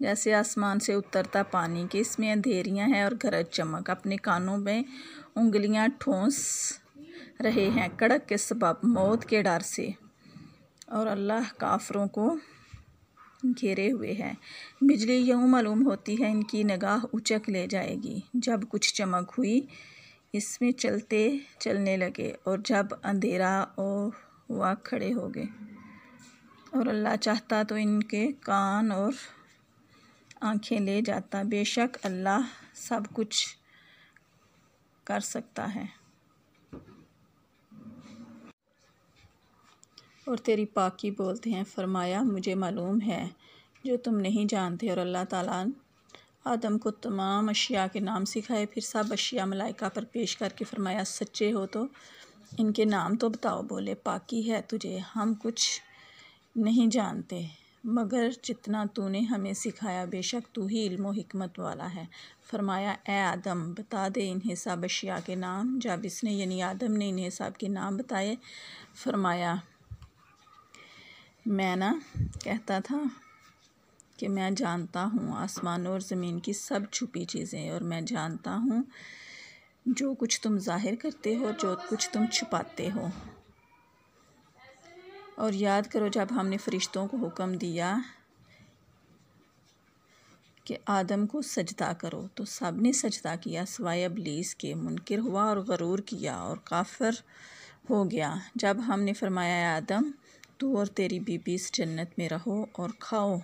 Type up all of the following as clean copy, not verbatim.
جیسے آسمان سے اترتا پانی کہ اس میں اندھیریاں ہیں اور گرج چمک، اپنے کانوں میں انگلیاں ٹھونس رہے ہیں کڑک کے سبب موت کے ڈر سے، اور اللہ کافروں کو گھیرے ہوئے ہے۔ بجلی یوں معلوم ہوتی ہے ان کی نگاہ اچک لے جائے گی، جب کچھ چمک ہوئی اس میں چلنے لگے، اور جب اندھیرا ہوا کھڑے ہو گئے، اور اللہ چاہتا تو ان کے کان اور آنکھیں لے جاتا، بے شک اللہ سب کچھ کر سکتا ہے۔ اور تیری پاکی بولتے ہیں۔ فرمایا مجھے معلوم ہے جو تم نہیں جانتے، اور اللہ تعالیٰ آدم کو تمام اشیاء کے نام سکھائے، پھر سب اشیاء ملائکہ پر پیش کر کے فرمایا سچے ہو تو ان کے نام تو بتاؤ۔ بولے پاکی ہے تجھے، ہم کچھ نہیں جانتے مگر جتنا تو نے ہمیں سکھایا، بے شک تو ہی علم و حکمت والا ہے۔ فرمایا اے آدم بتا دے انہیں سب اشیاء کے نام۔ جب اس نے یعنی آدم نے انہیں سب کے نام بتائے، فرمایا میں کہتا تھا کہ میں جانتا ہوں آسمانوں اور زمین کی سب چھپی چیزیں، اور میں جانتا ہوں جو کچھ تم ظاہر کرتے ہو، جو کچھ تم چھپاتے ہو۔ اور یاد کرو جب ہم نے فرشتوں کو حکم دیا کہ آدم کو سجدہ کرو تو سب نے سجدہ کیا سوائے ابلیس کے، منکر ہوا اور غرور کیا اور کافر ہو گیا۔ جب ہم نے فرمایا اے آدم تو اور تیری بیوی اس جنت میں رہو اور کھاؤ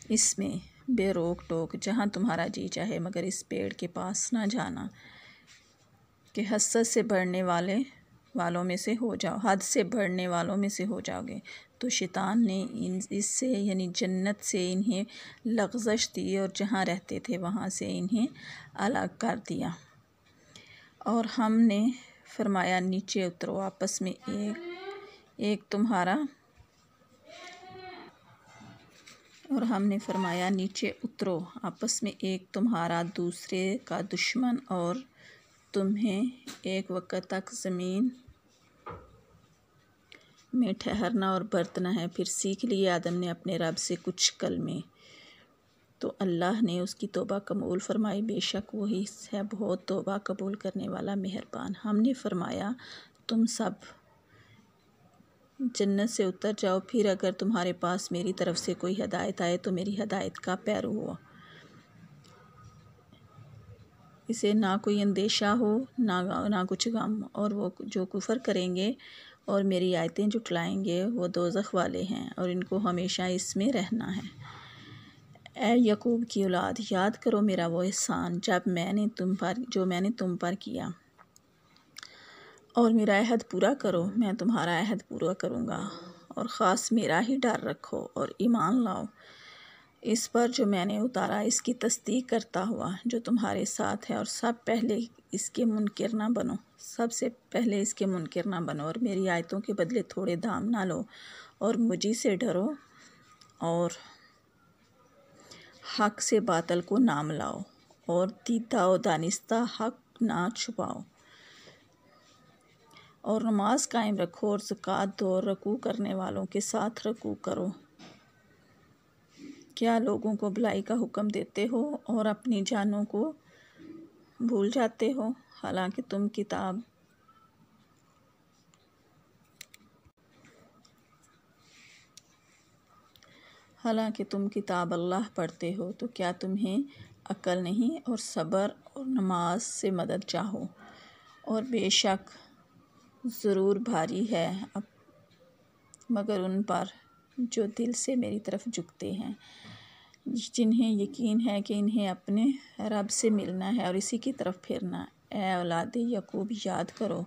اس میں بے روک ٹوک جہاں تمہارا جی چاہے، مگر اس پیڑ کے پاس نہ جانا کہ حد سے بڑھنے والوں میں سے ہو جاؤ، حد سے بڑھنے والوں میں سے ہو جاؤ گے۔ تو شیطان نے اس سے یعنی جنت سے انہیں لغزش دی اور جہاں رہتے تھے وہاں سے انہیں الگ کر دیا، اور ہم نے فرمایا نیچے اترو، آپس میں ایک تمہارا دوسرے کا دشمن، اور تمہیں ایک وقت تک زمین میں ٹھہرنا اور برتنا ہے۔ پھر سیکھ لیے آدم نے اپنے رب سے کچھ کلمے، تو اللہ نے اس کی توبہ قبول فرمائی، بے شک وہی ہے بہت توبہ قبول کرنے والا مہربان۔ ہم نے فرمایا تم سب جنت سے اتر جاؤ، پھر اگر تمہارے پاس میری طرف سے کوئی ہدایت آئے تو میری ہدایت کا پیرو ہو، اسے نہ کوئی اندیشہ ہو نہ کچھ غم، اور وہ جو کفر کریں گے اور میری آیتیں جھٹلائیں گے وہ دوزخ والے ہیں، اور ان کو ہمیشہ اس میں رہنا ہے۔ اے یعقوب کی اولاد، یاد کرو میرا وہ احسان جو میں نے تم پر کیا، اور میرا عہد پورا کرو، میں تمہارا عہد پورا کروں گا، اور خاص میرا ہی ڈر رکھو اور ایمان لاؤ اس پر جو میں نے اتارا، اس کی تصدیق کرتا ہوا جو تمہارے ساتھ ہے، اور سب سے پہلے اس کے منکر نہ بنو، اور میری آیتوں کے بدلے تھوڑے دام نہ لو، اور مجھی سے ڈرو، اور حق سے باطل کو نہ ملاؤ، اور دیدہ و دانستہ حق نہ چھپاؤ، اور نماز قائم رکھو، اور زکوٰۃ دو، اور رکوع کرنے والوں کے ساتھ رکوع کرو۔ کیا لوگوں کو بھلائی کا حکم دیتے ہو اور اپنی جانوں کو بھول جاتے ہو، حالانکہ تم کتاب اللہ پڑھتے ہو، تو کیا تمہیں عقل نہیں، اور صبر اور نماز سے مدد چاہو، اور بے شک ضرور بھاری ہے مگر ان پر جو دل سے میری طرف جھکتے ہیں، جنہیں یقین ہے کہ انہیں اپنے رب سے ملنا ہے اور اسی کی طرف پھرنا۔ اے اولاد یعقوب، یاد کرو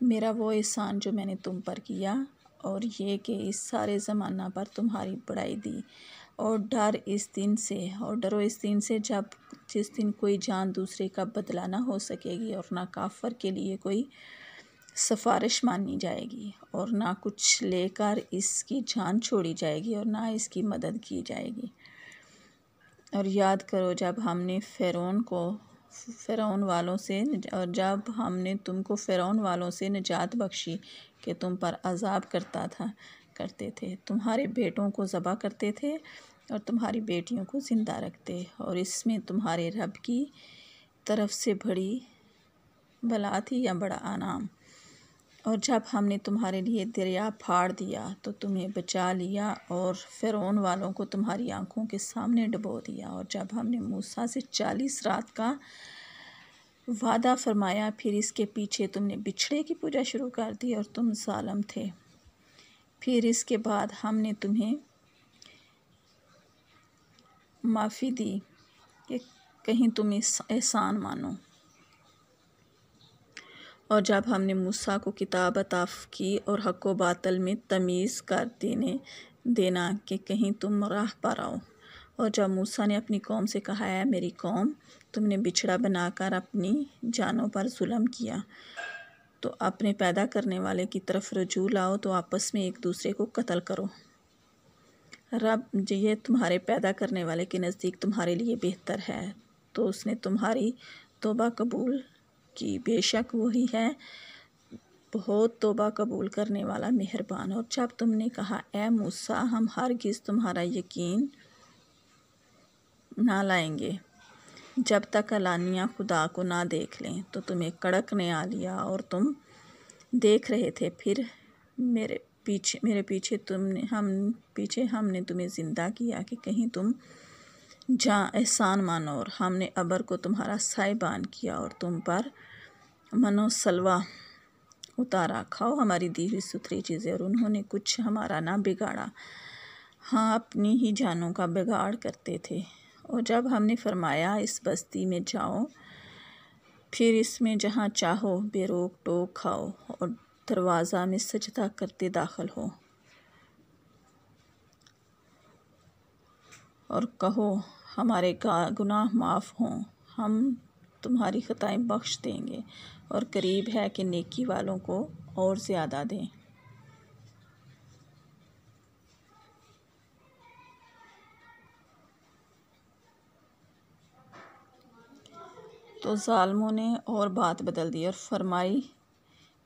میرا وہ احسان جو میں نے تم پر کیا، اور یہ کہ اس سارے زمانہ پر تمہاری بڑائی دی، اور ڈرو اس دن سے جس دن کوئی جان دوسرے کا بدلہ نہ ہو سکے گی، اور نہ کافر کے لیے کوئی سفارش مانی جائے گی، اور نہ کچھ لے کر اس کی جان چھوڑی جائے گی، اور نہ اس کی مدد کی جائے گی۔ اور یاد کرو جب ہم نے تم کو فرعون والوں سے نجات بخشی کہ تم پر عذاب کرتا تھا، کرتے تھے، تمہارے بیٹوں کو ذبح کرتے تھے اور تمہاری بیٹیوں کو زندہ رکھتے، اور اس میں تمہارے رب کی طرف سے بڑی بلا تھی یا بڑا انعام۔ اور جب ہم نے تمہارے لیے دریا پھاڑ دیا تو تمہیں بچا لیا اور فرعون والوں کو تمہاری آنکھوں کے سامنے ڈبو دیا۔ اور جب ہم نے موسیٰ سے 40 رات کا وعدہ فرمایا، پھر اس کے پیچھے تم نے بچھڑے کی پوجا شروع کر دی اور تم ظالم تھے۔ پھر اس کے بعد ہم نے تمہیں معافی دی کہ کہیں تم احسان مانو۔ اور جب ہم نے موسیٰ کو کتاب عطا کی اور حق و باطل میں تمیز کر دینا کہ کہیں تم راہ پر آؤ۔ اور جب موسیٰ نے اپنی قوم سے کہا، اے میری قوم، تم نے بچھڑا بنا کر اپنی جانوں پر ظلم کیا، تو اپنے پیدا کرنے والے کی طرف رجوع لاؤ تو آپس میں ایک دوسرے کو قتل کرو۔ رب یہ تمہارے پیدا کرنے والے کے نزدیک تمہارے لیے بہتر ہے، تو اس نے تمہاری توبہ قبول کی، بے شک وہی ہے بہت توبہ قبول کرنے والا مہربان۔ اور جب تم نے کہا، اے موسیٰ، ہم ہرگز تمہارا یقین نہ لائیں گے جب تک علانیہ خدا کو نہ دیکھ لیں، تو تمہیں کڑک نے آ لیا اور تم دیکھ رہے تھے، پھر میرے پیچھے ہم نے تمہیں زندہ کیا کہ کہیں تم احسان مانو، اور ہم نے ابر کو تمہارا سائبان کیا اور تم پر من و سلوہ اتارا، کھاؤ ہماری دی ہوئی ستھری چیزیں، اور انہوں نے کچھ ہمارا نہ بگاڑا، ہاں اپنی ہی جانوں کا بگاڑ کرتے تھے۔ اور جب ہم نے فرمایا، اس بستی میں جاؤ، پھر اس میں جہاں چاہو بے روک ٹوک کھاؤ اور دروازہ میں سجدہ کرتے داخل ہو، اور کہو ہمارے گناہ معاف ہوں، ہم تمہاری خطائیں بخش دیں گے، اور قریب ہے کہ نیکی والوں کو اور زیادہ دیں۔ تو ظالموں نے اور بات بدل دی اور فرمائی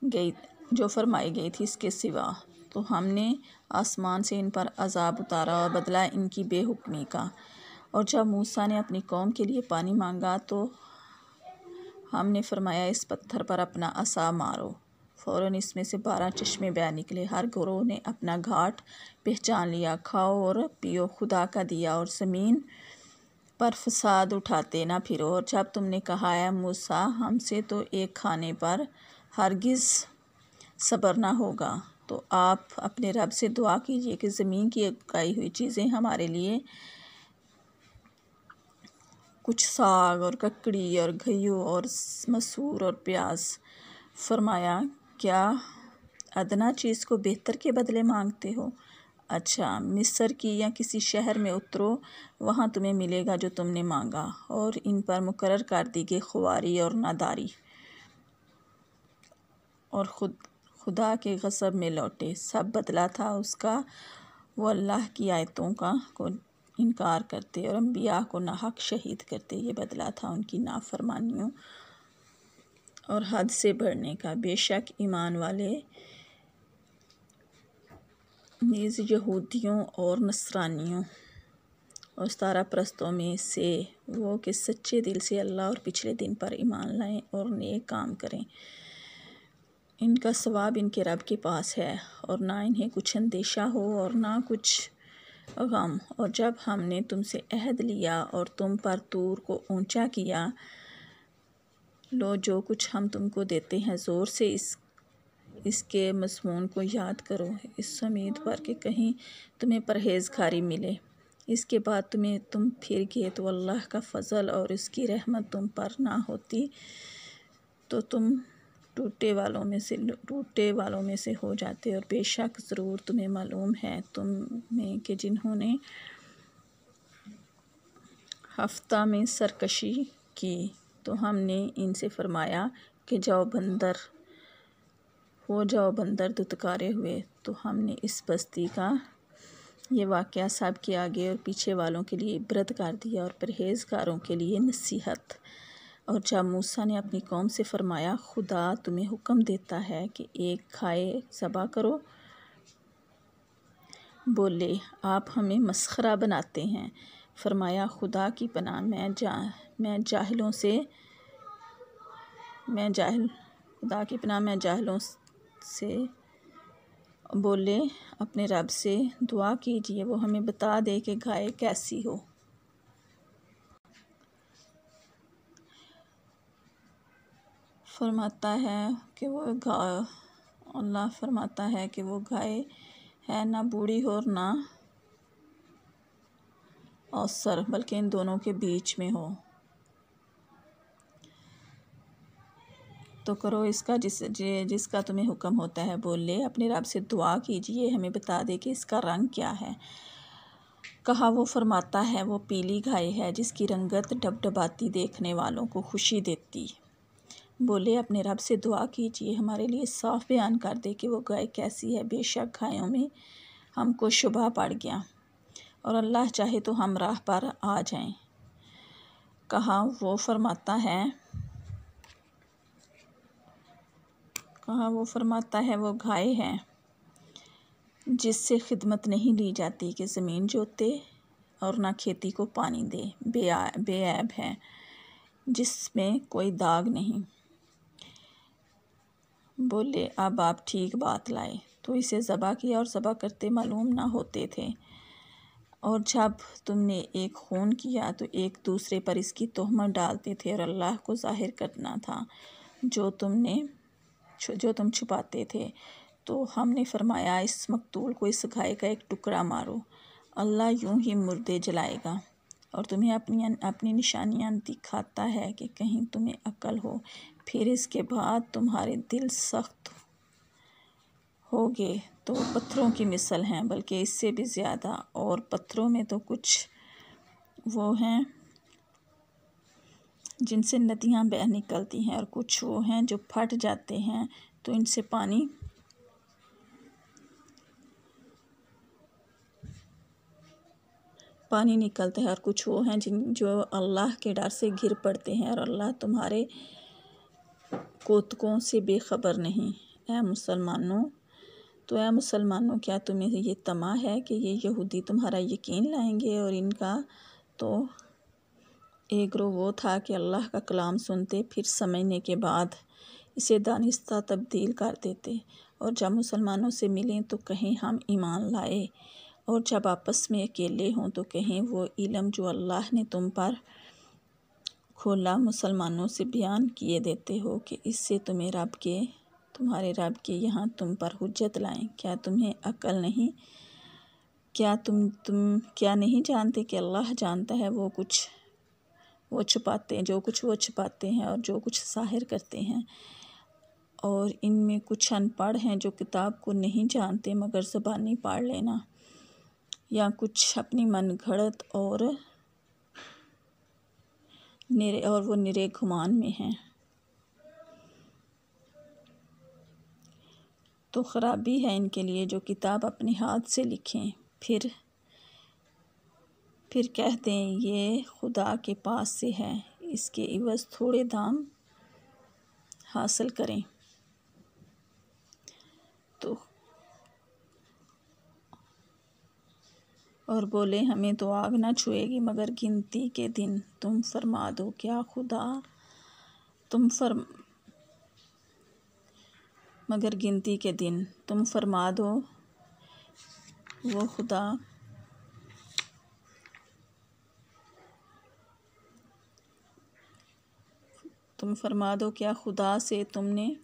گئی تھی اس کے سوا، تو ہم نے آسمان سے ان پر عذاب اتارا اور بدلہ ان کی بے حکمی کا۔ اور جب موسیٰ نے اپنی قوم کے لیے پانی مانگا تو ہم نے فرمایا، اس پتھر پر اپنا عصا مارو، فوراً اس میں سے 12 چشمے بہہ نکلے، ہر گروہ نے اپنا گھاٹ پہچان لیا، کھاؤ اور پیو خدا کا دیا، اور زمین پر فساد اٹھاتے نہ پھرو۔ اور جب تم نے کہا، اے موسیٰ، ہم سے تو ایک کھانے پر ہرگز صبر نہ ہوگا، تو آپ اپنے رب سے دعا کیجیے کہ زمین کی اگائی ہوئی چیزیں ہمارے لیے کچھ ساگ اور ککڑی اور گھیو اور مسور اور پیاز۔ فرمایا، کیا ادنیٰ چیز کو بہتر کے بدلے مانگتے ہو؟ اچھا، مصر کی یا کسی شہر میں اترو، وہاں تمہیں ملے گا جو تم نے مانگا۔ اور ان پر مقرر کر دی گئی خواری اور ناداری، اور خدا کے غضب میں لوٹے، سب بدلہ تھا اس کا، وہ اللہ کی آیتوں کو انکار کرتے اور انبیاء کو ناحق شہید کرتے، یہ بدلہ تھا ان کی نافرمانیوں اور حد سے بڑھنے کا۔ بے شک ایمان والے نیز یہودیوں اور نصرانیوں اور ستارہ پرستوں میں سے وہ کہ سچے دل سے اللہ اور پچھلے دن پر ایمان لائیں اور نیک کام کریں، ان کا ثواب ان کے رب کے پاس ہے، اور نہ انہیں کچھ اندیشہ ہو اور نہ کچھ غم۔ اور جب ہم نے تم سے عہد لیا اور تم پر طور کو اونچا کیا، لو جو کچھ ہم تم کو دیتے ہیں زور سے اس کے مضمون کو یاد کرو، اس امید پر کہ کہیں تمہیں پرہیزگاری ملے۔ اس کے بعد تم پھر گئے تو اللہ کا فضل اور اس کی رحمت تم پر نہ ہوتی تو تم ٹوٹے والوں میں سے ہو جاتے، اور بے شک ضرور تمہیں معلوم ہے تم میں کہ جنہوں نے ہفتہ میں سرکشی کی، تو ہم نے ان سے فرمایا کہ ہو جاؤ بندر دھتکارے ہوئے، تو ہم نے اس بستی کا یہ واقعہ سب کے آگے اور پیچھے والوں کے لیے عبرت کر دیا اور پرہیزگاروں کے لیے نصیحت۔ اور جب موسیٰ نے اپنی قوم سے فرمایا، خدا تمہیں حکم دیتا ہے کہ ایک گائے ذبح کرو، بولے آپ ہمیں مسخرہ بناتے ہیں۔ فرمایا خدا کی پناہ میں جاہلوں سے بولے اپنے رب سے دعا کیجئے وہ ہمیں بتا دے کہ گائے کیسی ہو۔ اللہ فرماتا ہے کہ وہ گائے ہے نہ بوڑھی اور نہ اوسر بلکہ ان دونوں کے بیچ میں ہو، تو کرو اس کا جس کا تمہیں حکم ہوتا ہے۔ بولے اپنے رب سے دعا کیجئے ہمیں بتا دے کہ اس کا رنگ کیا ہے۔ کہا وہ فرماتا ہے وہ پیلی گائے ہے جس کی رنگت ڈبڈباتی دیکھنے والوں کو خوشی دیتی۔ بولے اپنے رب سے دعا کیجئے ہمارے لیے صاف بیان کر دے کہ وہ گائے کیسی ہے، بے شک گایوں میں ہم کو شبہ پڑ گیا اور اللہ چاہے تو ہم راہ پر آ جائیں۔ کہا وہ فرماتا ہے وہ گائے ہے جس سے خدمت نہیں لی جاتی کہ زمین جوتے اور نہ کھیتی کو پانی دے، بے عیب ہے جس میں کوئی داغ نہیں۔ بولے اب آپ ٹھیک بات لائے تو اسے ذبح کیا اور ذبح کرتے معلوم نہ ہوتے تھے، اور جب تم نے ایک خون کیا تو ایک دوسرے پر اس کی تہمت ڈالتے تھے اور اللہ کو ظاہر کرنا تھا جو تم چھپاتے تھے۔ تو ہم نے فرمایا اس مقتول کو اس گائے کا ایک ٹکڑا مارو، اللہ یوں ہی مردے جلائے گا اور تمہیں اپنی نشانیاں دکھاتا ہے کہ کہیں تمہیں عقل ہو۔ پھر اس کے بعد تمہارے دل سخت ہوگے تو پتھروں کی مثل ہیں بلکہ اس سے بھی زیادہ، اور پتھروں میں تو کچھ وہ ہیں جن سے ندیاں بہہ نکلتی ہیں اور کچھ وہ ہیں جو پھٹ جاتے ہیں تو ان سے پانی نکلتا ہے، اور کچھ وہ ہیں جو اللہ کے ڈر سے گر پڑتے ہیں اور اللہ تمہارے کوتکوں سے بے خبر نہیں۔ اے مسلمانوں کیا تمہیں یہ طمع ہے کہ یہ یہودی تمہارا یقین لائیں گے؟ اور ان کا تو ایک گروہ وہ تھا کہ اللہ کا کلام سنتے پھر سمجھنے کے بعد اسے دانستہ تبدیل کر دیتے، اور جب مسلمانوں سے ملیں تو کہیں ہم ایمان لائے، اور جب آپس میں اکیلے ہوں تو کہیں وہ علم جو اللہ نے تم پر کھولا مسلمانوں سے بیان کیے دیتے ہو کہ اس سے تمہارے رب کے یہاں تم پر حجت لائیں۔ کیا تمہیں عقل نہیں؟ کیا تم نہیں جانتے کہ اللہ جانتا ہے جو کچھ وہ چھپاتے ہیں اور جو کچھ ظاہر کرتے ہیں، اور ان میں کچھ ان پڑھ ہیں جو کتاب کو نہیں جانتے مگر زبانی پڑھ لینا، یا کچھ اپنی من گھڑت اور وہ نرے گمان میں ہیں۔ تو خرابی ہے ان کے لیے جو کتاب اپنے ہاتھ سے لکھیں پھر کہہ دیں یہ خدا کے پاس سے ہے، اس کے عوض تھوڑے دام حاصل کریں۔ اور بولے ہمیں تو آگ نہ چھوئے گی مگر گنتی کے دن تم فرما دو کیا خدا سے تم نے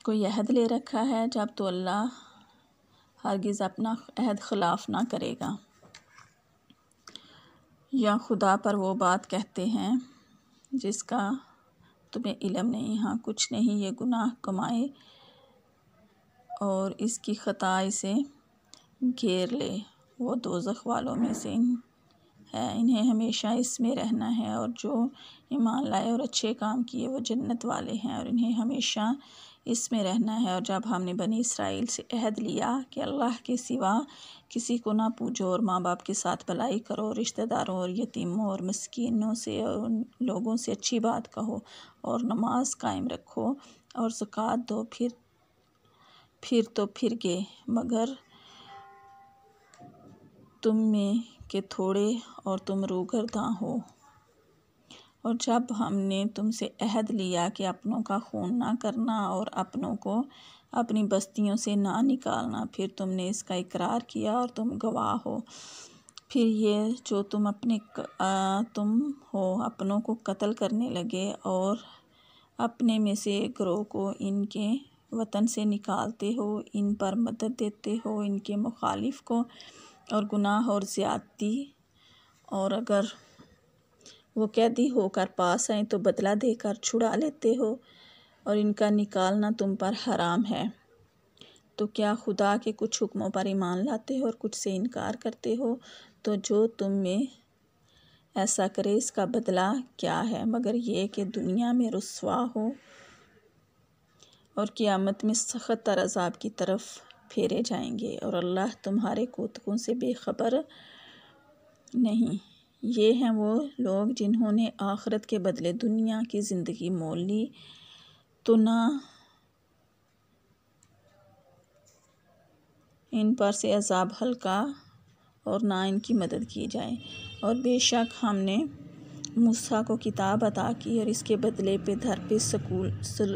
کوئی عہد لے رکھا ہے؟ جب تو اللہ ہرگز اپنا عہد خلاف نہ کرے گا۔ یا خدا پر وہ بات کہتے ہیں جس کا تمہیں علم نہیں۔ ہاں کچھ نہیں یہ گناہ کمائے اور اس کی خطا اسے گھیر لے، وہ دوزخ والوں میں سے ہے، انہیں ہمیشہ اس میں رہنا ہے، اور جو ایمان لائے اور اچھے کام کیے وہ جنت والے ہیں اور انہیں ہمیشہ اس میں رہنا ہے۔ اور جب ہم نے بنی اسرائیل سے عہد لیا کہ اللہ کے سوا کسی کو نہ پوجو اور ماں باپ کے ساتھ بھلائی کرو اور رشتہ داروں اور یتیموں اور مسکینوں سے اور لوگوں سے اچھی بات کہو اور نماز قائم رکھو اور زکوٰۃ دو، پھر تو پھر گئے مگر تم میں کہ تھوڑے اور تم روگرداں ہو۔ اور جب ہم نے تم سے عہد لیا کہ اپنوں کا خون نہ کرنا اور اپنوں کو اپنی بستیوں سے نہ نکالنا، پھر تم نے اس کا اقرار کیا اور تم گواہ ہو۔ پھر یہ جو تم ہو اپنوں کو قتل کرنے لگے اور اپنے میں سے ایک گروہ کو ان کے وطن سے نکالتے ہو، ان پر مدد دیتے ہو ان کے مخالف کو، اور گناہ اور زیادتی، اور اگر وہ قیدی ہو کر پاس آئیں تو بدلہ دے کر چھڑا لیتے ہو، اور ان کا نکالنا تم پر حرام ہے، تو کیا خدا کے کچھ حکموں پر ایمان لاتے ہو اور کچھ سے انکار کرتے ہو؟ تو جو تم میں ایسا کرے اس کا بدلہ کیا ہے مگر یہ کہ دنیا میں رسوا ہو اور قیامت میں سخت تر عذاب کی طرف پھیرے جائیں گے، اور اللہ تمہارے کوتکوں سے بے خبر نہیں۔ یہ ہیں وہ لوگ جنہوں نے آخرت کے بدلے دنیا کی زندگی مول لی، تو نہ ان پر سے عذاب ہلکا اور نہ ان کی مدد کی جائے۔ اور بے شک ہم نے موسیٰ کو کتاب عطا کی اور اس کے بدلے پہ دھر پہ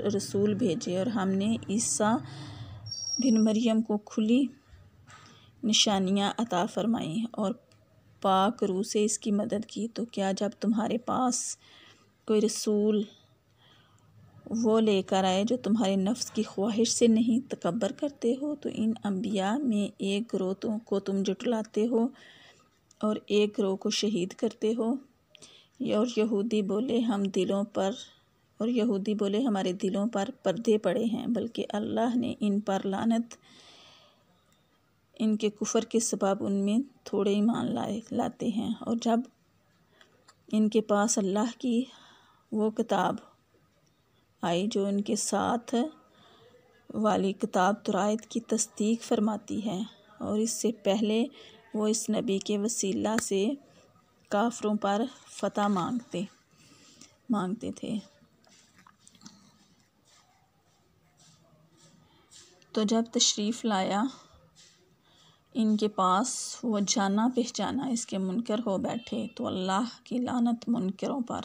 رسول بھیجے، اور ہم نے عیسیٰ بن مریم کو کھلی نشانیاں عطا فرمائیں اور پاک روح سے اس کی مدد کی۔ تو کیا جب تمہارے پاس کوئی رسول وہ لے کر آئے جو تمہارے نفس کی خواہش سے نہیں تکبر کرتے ہو، تو ان انبیاء میں ایک گروہ کو تم جھٹلاتے ہو اور ایک گروہ کو شہید کرتے ہو۔ اور یہودی بولے ہمارے دلوں پر پردے پڑے ہیں، بلکہ اللہ نے ان پر لعنت، ان کے کفر کے سبب ان میں تھوڑے ایمان لاتے ہیں۔ اور جب ان کے پاس اللہ کی وہ کتاب آئی جو ان کے ساتھ والی کتاب تورات کی تصدیق فرماتی ہے، اور اس سے پہلے وہ اس نبی کے وسیلہ سے کافروں پر فتح مانگتے تھے، تو جب تشریف لایا ان کے پاس وہ جانا پہچانا اس کے منکر ہو بیٹھے، تو اللہ کی لعنت منکروں پر۔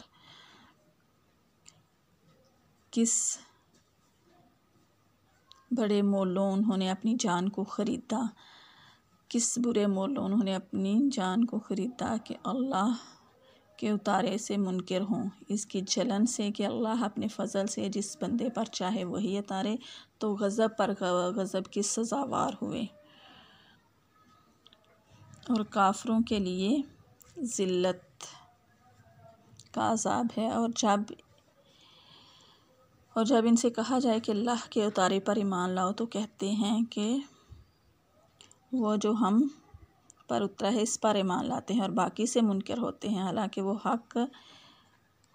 کس بڑے مولوں انہوں نے اپنی جان کو خریدا، کس برے مولوں انہوں نے اپنی جان کو خریدا کہ اللہ کے اتارے سے منکر ہوں، اس کی جلن سے کہ اللہ اپنے فضل سے جس بندے پر چاہے وہی اتارے، تو غضب پر غضب کی سزاوار ہوئے، اور کافروں کے لیے ذلت کا عذاب ہے۔ اور جب ان سے کہا جائے کہ اللہ کے اتارے پر ایمان لاؤ، تو کہتے ہیں کہ وہ جو ہم پر اترا ہے اس پر ایمان لاتے ہیں، اور باقی سے منکر ہوتے ہیں، حالانکہ وہ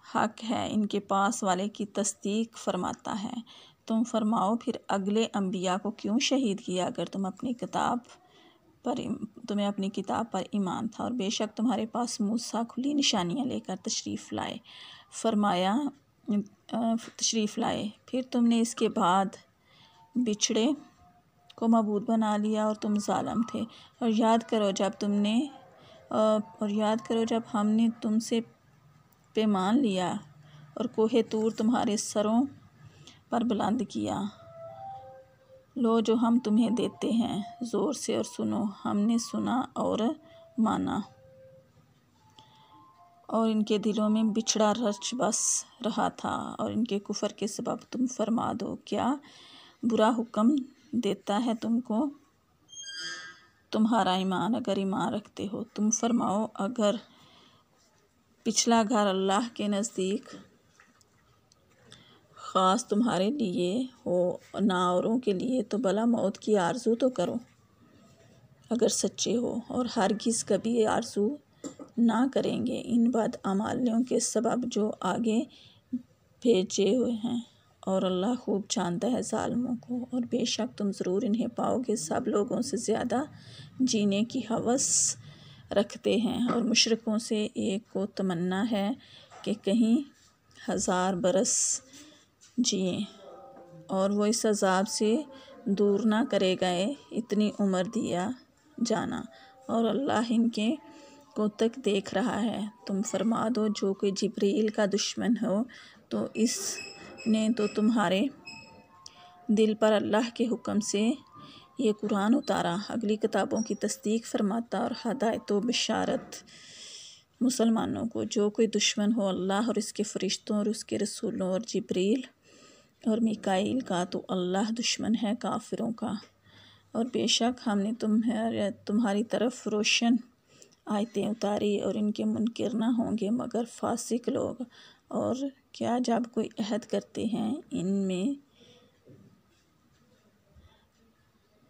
حق ہے ان کے پاس والے کی تصدیق فرماتا ہے۔ تم فرماؤ پھر اگلے انبیاء کو کیوں شہید کیا اگر تمہیں اپنی کتاب پر ایمان تھا، اور بے شک تمہارے پاس موسیٰ کھلی نشانیاں لے کر تشریف لائے، پھر تم نے اس کے بعد بچھڑے کو معبود بنا لیا اور تم ظالم تھے۔ اور یاد کرو جب ہم نے تم سے پیمان لیا اور کوہ طور تمہارے سروں پر بلند کیا، لو جو ہم تمہیں دیتے ہیں زور سے اور سنو، ہم نے سنا اور مانا، اور ان کے دلوں میں بچھڑا رچ بس رہا تھا، اور ان کے کفر کے سبب تم فرما دو، کیا برا حکم دیتا ہے تم کو تمہارا ایمان اگر ایمان رکھتے ہو؟ تم فرماؤ اگر پچھلا گھر اللہ کے نزدیک خاص تمہارے لیے ہو نہ اوروں کے لیے، تو بھلا موت کی آرزو تو کرو اگر سچے ہو، اور ہرگز کبھی آرزو نہ کریں گے ان بدعمالیوں کے سبب جو آگے بھیجے ہوئے ہیں، اور اللہ خوب جانتا ہے ظالموں کو۔ اور بے شک تم ضرور انہیں پاؤ گے سب لوگوں سے زیادہ جینے کی ہوس رکھتے ہیں، اور مشرکوں سے ایک کو تمنا ہے کہ کہیں 1000 برس جئیں، اور وہ اس عذاب سے دور نہ کرے گئے اتنی عمر دیا جانا، اور اللہ ان کے کو تک دیکھ رہا ہے۔ تم فرما دو جو کوئی جبریل کا دشمن ہو تو اس نے تو تمہارے دل پر اللہ کے حکم سے یہ قرآن اتارا، اگلی کتابوں کی تصدیق فرماتا اور ہدایت و بشارت مسلمانوں کو۔ جو کوئی دشمن ہو اللہ اور اس کے فرشتوں اور اس کے رسولوں اور جبریل اور میکائیل کا تو اللہ دشمن ہے کافروں کا۔ اور بے شک ہم نے تمہاری طرف روشن آیتیں اتاری اور ان کے منکر نہ ہوں گے مگر فاسق لوگ۔ اور کیا جب کوئی عہد کرتے ہیں ان میں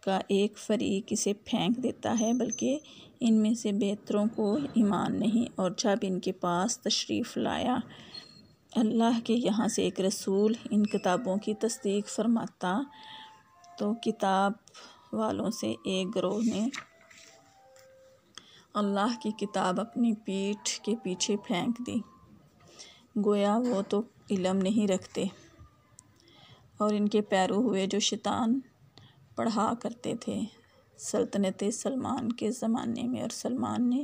کا ایک فریق اسے پھینک دیتا ہے، بلکہ ان میں سے بہتروں کو ایمان نہیں۔ اور جب ان کے پاس تشریف لایا اللہ کے یہاں سے ایک رسول ان کتابوں کی تصدیق فرماتا تو کتاب والوں سے ایک گروہ نے اللہ کی کتاب اپنی پیٹھ کے پیچھے پھینک دی، گویا وہ تو علم نہیں رکھتے، اور ان کے پیرو ہوئے جو شیطان پڑھا کرتے تھے۔ سلطنت سلمان کے زمانے میں اور سلمان نے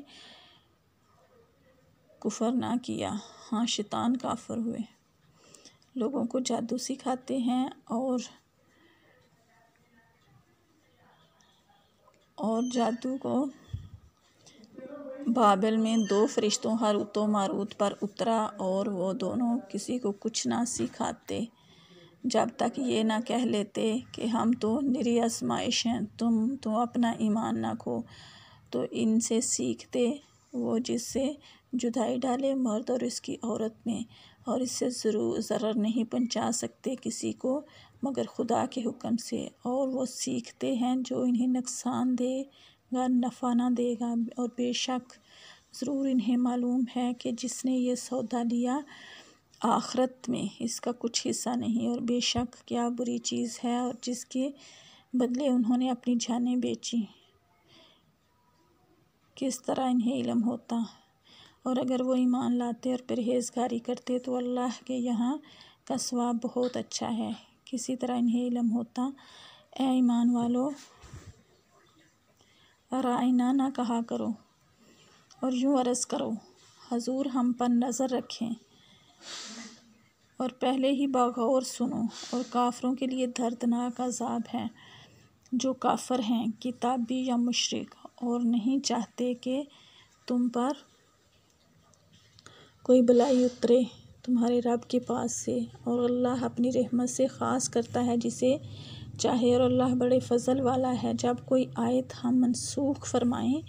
کفر نہ کیا، ہاں شیطان کافر ہوئے، لوگوں کو جادو سکھاتے ہیں اور جادو کو بابل میں 2 فرشتوں ہاروت و ماروت پر اترا اور وہ دونوں کسی کو کچھ نہ سکھاتے جب تک یہ نہ کہہ لیتے کہ ہم تو نری آزمائش ہیں، تم اپنا ایمان نہ کھو۔ تو ان سے سیکھتے وہ جس سے جدائی ڈالے مرد اور اس کی عورت میں، اور اس سے ضرر نہیں پہنچا سکتے کسی کو مگر خدا کے حکم سے، اور وہ سیکھتے ہیں جو انہیں نقصان دے گا نفع نہ دے گا، اور بے شک ضرور انہیں معلوم ہے کہ جس نے یہ سودا لیا آخرت میں اس کا کچھ حصہ نہیں، اور بے شک کیا بری چیز ہے اور جس کے بدلے انہوں نے اپنی جانیں بیچی، کس طرح انہیں علم ہوتا۔ اور اگر وہ ایمان لاتے اور پرہیزگاری کرتے تو اللہ کے یہاں کا ثواب بہت اچھا ہے، کسی طرح انہیں علم ہوتا۔ اے ایمان والو، رائنا نہ کہا کرو اور یوں عرض کرو حضور ہم پر نظر رکھیں، اور پہلے ہی بغور سنو۔ اور کافروں کے لیے دردناک عذاب ہے جو کافر ہیں کتابی یا مشرک اور نہیں چاہتے کہ تم پر کوئی بلائی اترے تمہارے رب کے پاس سے، اور اللہ اپنی رحمت سے خاص کرتا ہے جسے چاہے، اور اللہ بڑے فضل والا ہے۔ جب کوئی آیت ہم منسوخ فرمائیں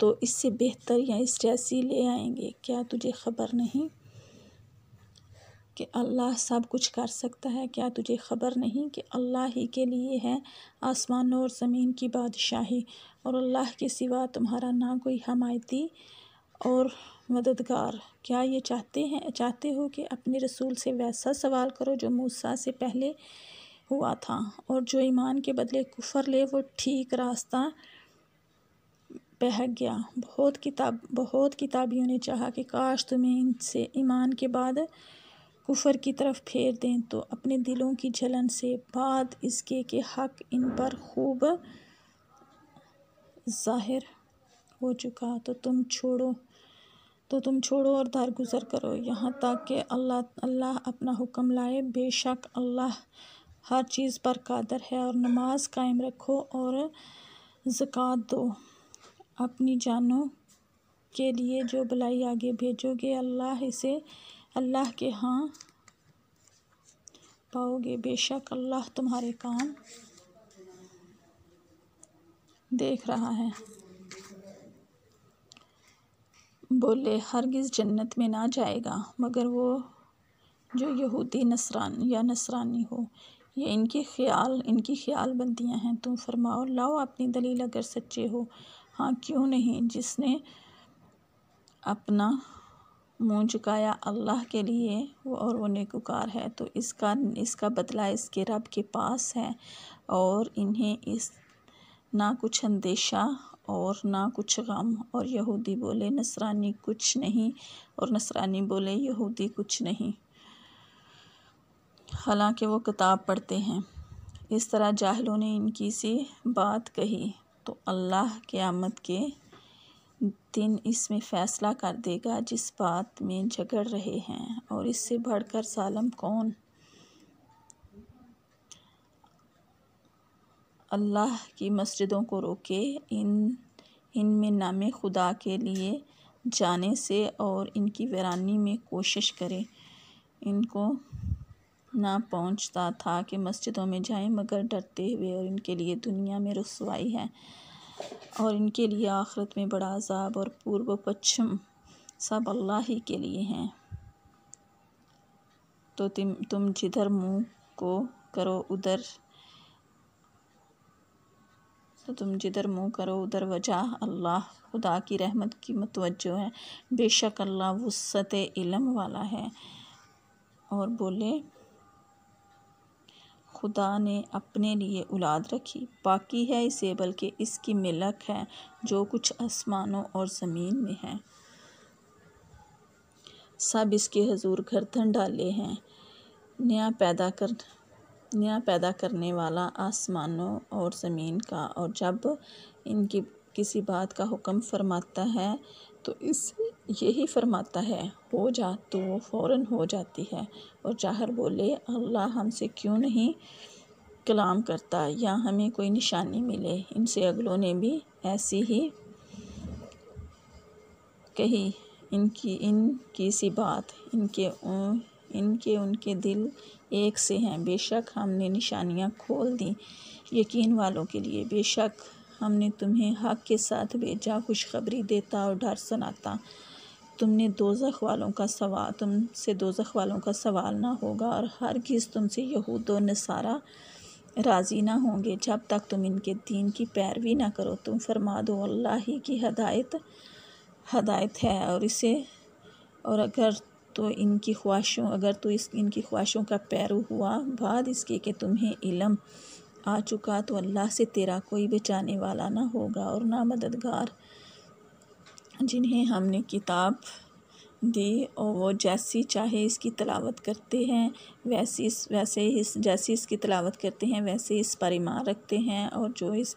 تو اس سے بہتر یا اس جیسی لے آئیں گے، کیا تجھے خبر نہیں کہ اللہ سب کچھ کر سکتا ہے؟ کیا تجھے خبر نہیں کہ اللہ ہی کے لیے ہے آسمانوں اور زمین کی بادشاہی، اور اللہ کے سوا تمہارا نہ کوئی حمایتی اور مددگار؟ کیا یہ چاہتے ہو کہ اپنے رسول سے ویسا سوال کرو جو موسیٰ سے پہلے ہوا تھا، اور جو ایمان کے بدلے کفر لے وہ ٹھیک راستہ بہک گیا۔ بہت کتابیوں نے چاہا کہ کاش تمہیں ان سے ایمان کے بعد کفر کی طرف پھیر دیں تو اپنے دلوں کی جلن سے بعد اس کے کہ حق ان پر خوب ظاہر ہو چکا تو تم چھوڑو اور درگزر کرو یہاں تک کہ اللہ اپنا حکم لائے، بے شک اللہ ہر چیز پر قادر ہے۔ اور نماز قائم رکھو اور زکوٰۃ دو، اپنی جانوں کے لیے جو بلائی آگے بھیجو گے اللہ کے ہاں پاؤ گے، بے شک اللہ تمہارے کام دیکھ رہا ہے۔ بولے ہرگز جنت میں نہ جائے گا مگر وہ جو یہودی یا نصرانی ہو، یہ ان کی خیال بندیاں ہیں۔ تم فرماؤ لاؤ اپنی دلیل اگر سچے ہو، ہاں کیوں نہیں؟ جس نے اپنا منہ جھکایا اللہ کے لیے اور وہ نیکوکار ہے تو اس کا بدلہ اس کے رب کے پاس ہے، اور انہیں نہ کچھ اندیشہ اور نہ کچھ غم۔ اور یہودی بولے نصرانی کچھ نہیں، اور نصرانی بولے یہودی کچھ نہیں، حالانکہ وہ کتاب پڑھتے ہیں اس طرح جاہلوں نے ان کی سی بات کہی تو اللہ قیامت کے دن اس میں فیصلہ کر دے گا جس بات میں جھگڑ رہے ہیں، اور اس سے بڑھ کر ظالم کون؟ اللہ کی مسجدوں کو روکے، ان میں نام خدا کے لیے جانے سے اور ان کی ویرانی میں کوشش کرے۔ ان کو نہ پہنچتا تھا کہ مسجدوں میں جائیں مگر ڈرتے ہوئے، اور ان کے لیے دنیا میں رسوائی ہے اور ان کے لیے آخرت میں بڑا عذاب، اور پورب و پچھم سب اللہ ہی کے لیے ہیں۔ تو تم جدھر منہ کرو ادھر وجہ اللہ خدا کی رحمت کی متوجہ ہے، بے شک اللہ وسعت علم والا ہے۔ اور بولے خدا نے اپنے لیے اولاد رکھی، پاکی ہے اسے بلکہ اس کی ملک ہے جو کچھ آسمانوں اور زمین میں ہے، سب اس کے حضور گردن ڈالے ہیں۔ نیا پیدا کرنے والا آسمانوں اور زمین کا، اور جب ان کی کسی بات کا حکم فرماتا ہے تو اس یہی فرماتا ہے ہو جا تو وہ فوراً ہو جاتی ہے۔ اور جاہر بولے اللہ ہم سے کیوں نہیں کلام کرتا یا ہمیں کوئی نشانی ملے، ان سے اگلوں نے بھی ایسی ہی کہی، ان کی سی بات، ان کے دل ایک سے ہیں، بے شک ہم نے نشانیاں کھول دیں یقین والوں کے لیے، بے شک ہم نے تمہیں حق کے ساتھ بھیجا، خوشخبری دیتا اور ڈر سناتا۔ تم سے دوزخ والوں کا سوال نہ ہوگا، اور ہرگز تم سے یہود و نصارہ راضی نہ ہوں گے جب تک تم ان کے دین کی پیروی نہ کرو۔ تم فرما دو اللہ ہی کی ہدایت ہے، اور اگر تو ان کی خواہشوں کا پیرو ہوا بعد اس کے کہ تمہیں علم آ چکا، تو اللہ سے تیرا کوئی بچانے والا نہ ہوگا اور نہ مددگار۔ جنہیں ہم نے کتاب دی اور وہ جیسی چاہے اس کی تلاوت کرتے ہیں جیسی اس کی تلاوت کرتے ہیں ویسے اس پر ایمان رکھتے ہیں، اور جو اس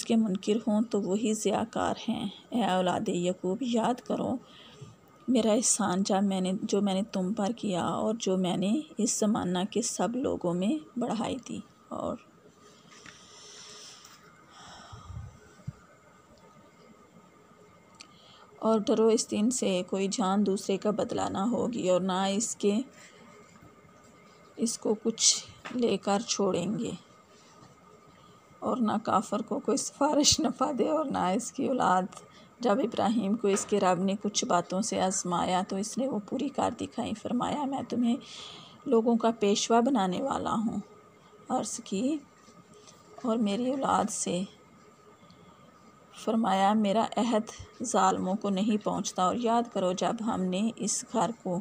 کے منکر ہوں تو وہی ضیاء ہیں۔ اے اولاد یعقوب، یاد کرو میرا احسان جو میں نے تم پر کیا، اور جو میں نے اس زمانہ کے سب لوگوں میں بڑھائی دی، اور ڈرو اس دن سے کوئی جان دوسرے کا بدلہ نہ ہوگی، اور نہ اس کو کچھ لے کر چھوڑیں گے، اور نہ کافر کو کوئی سفارش نفع دے، اور نہ اس کی اولاد۔ جب ابراہیم کو اس کے رب نے کچھ باتوں سے آزمایا تو اس نے وہ پوری کر دکھائی۔ فرمایا میں تمہیں لوگوں کا پیشوا بنانے والا ہوں۔ عرض کی اور میری اولاد سے فرمایا میرا عہد ظالموں کو نہیں پہنچتا، اور یاد کرو جب ہم نے اس گھر کو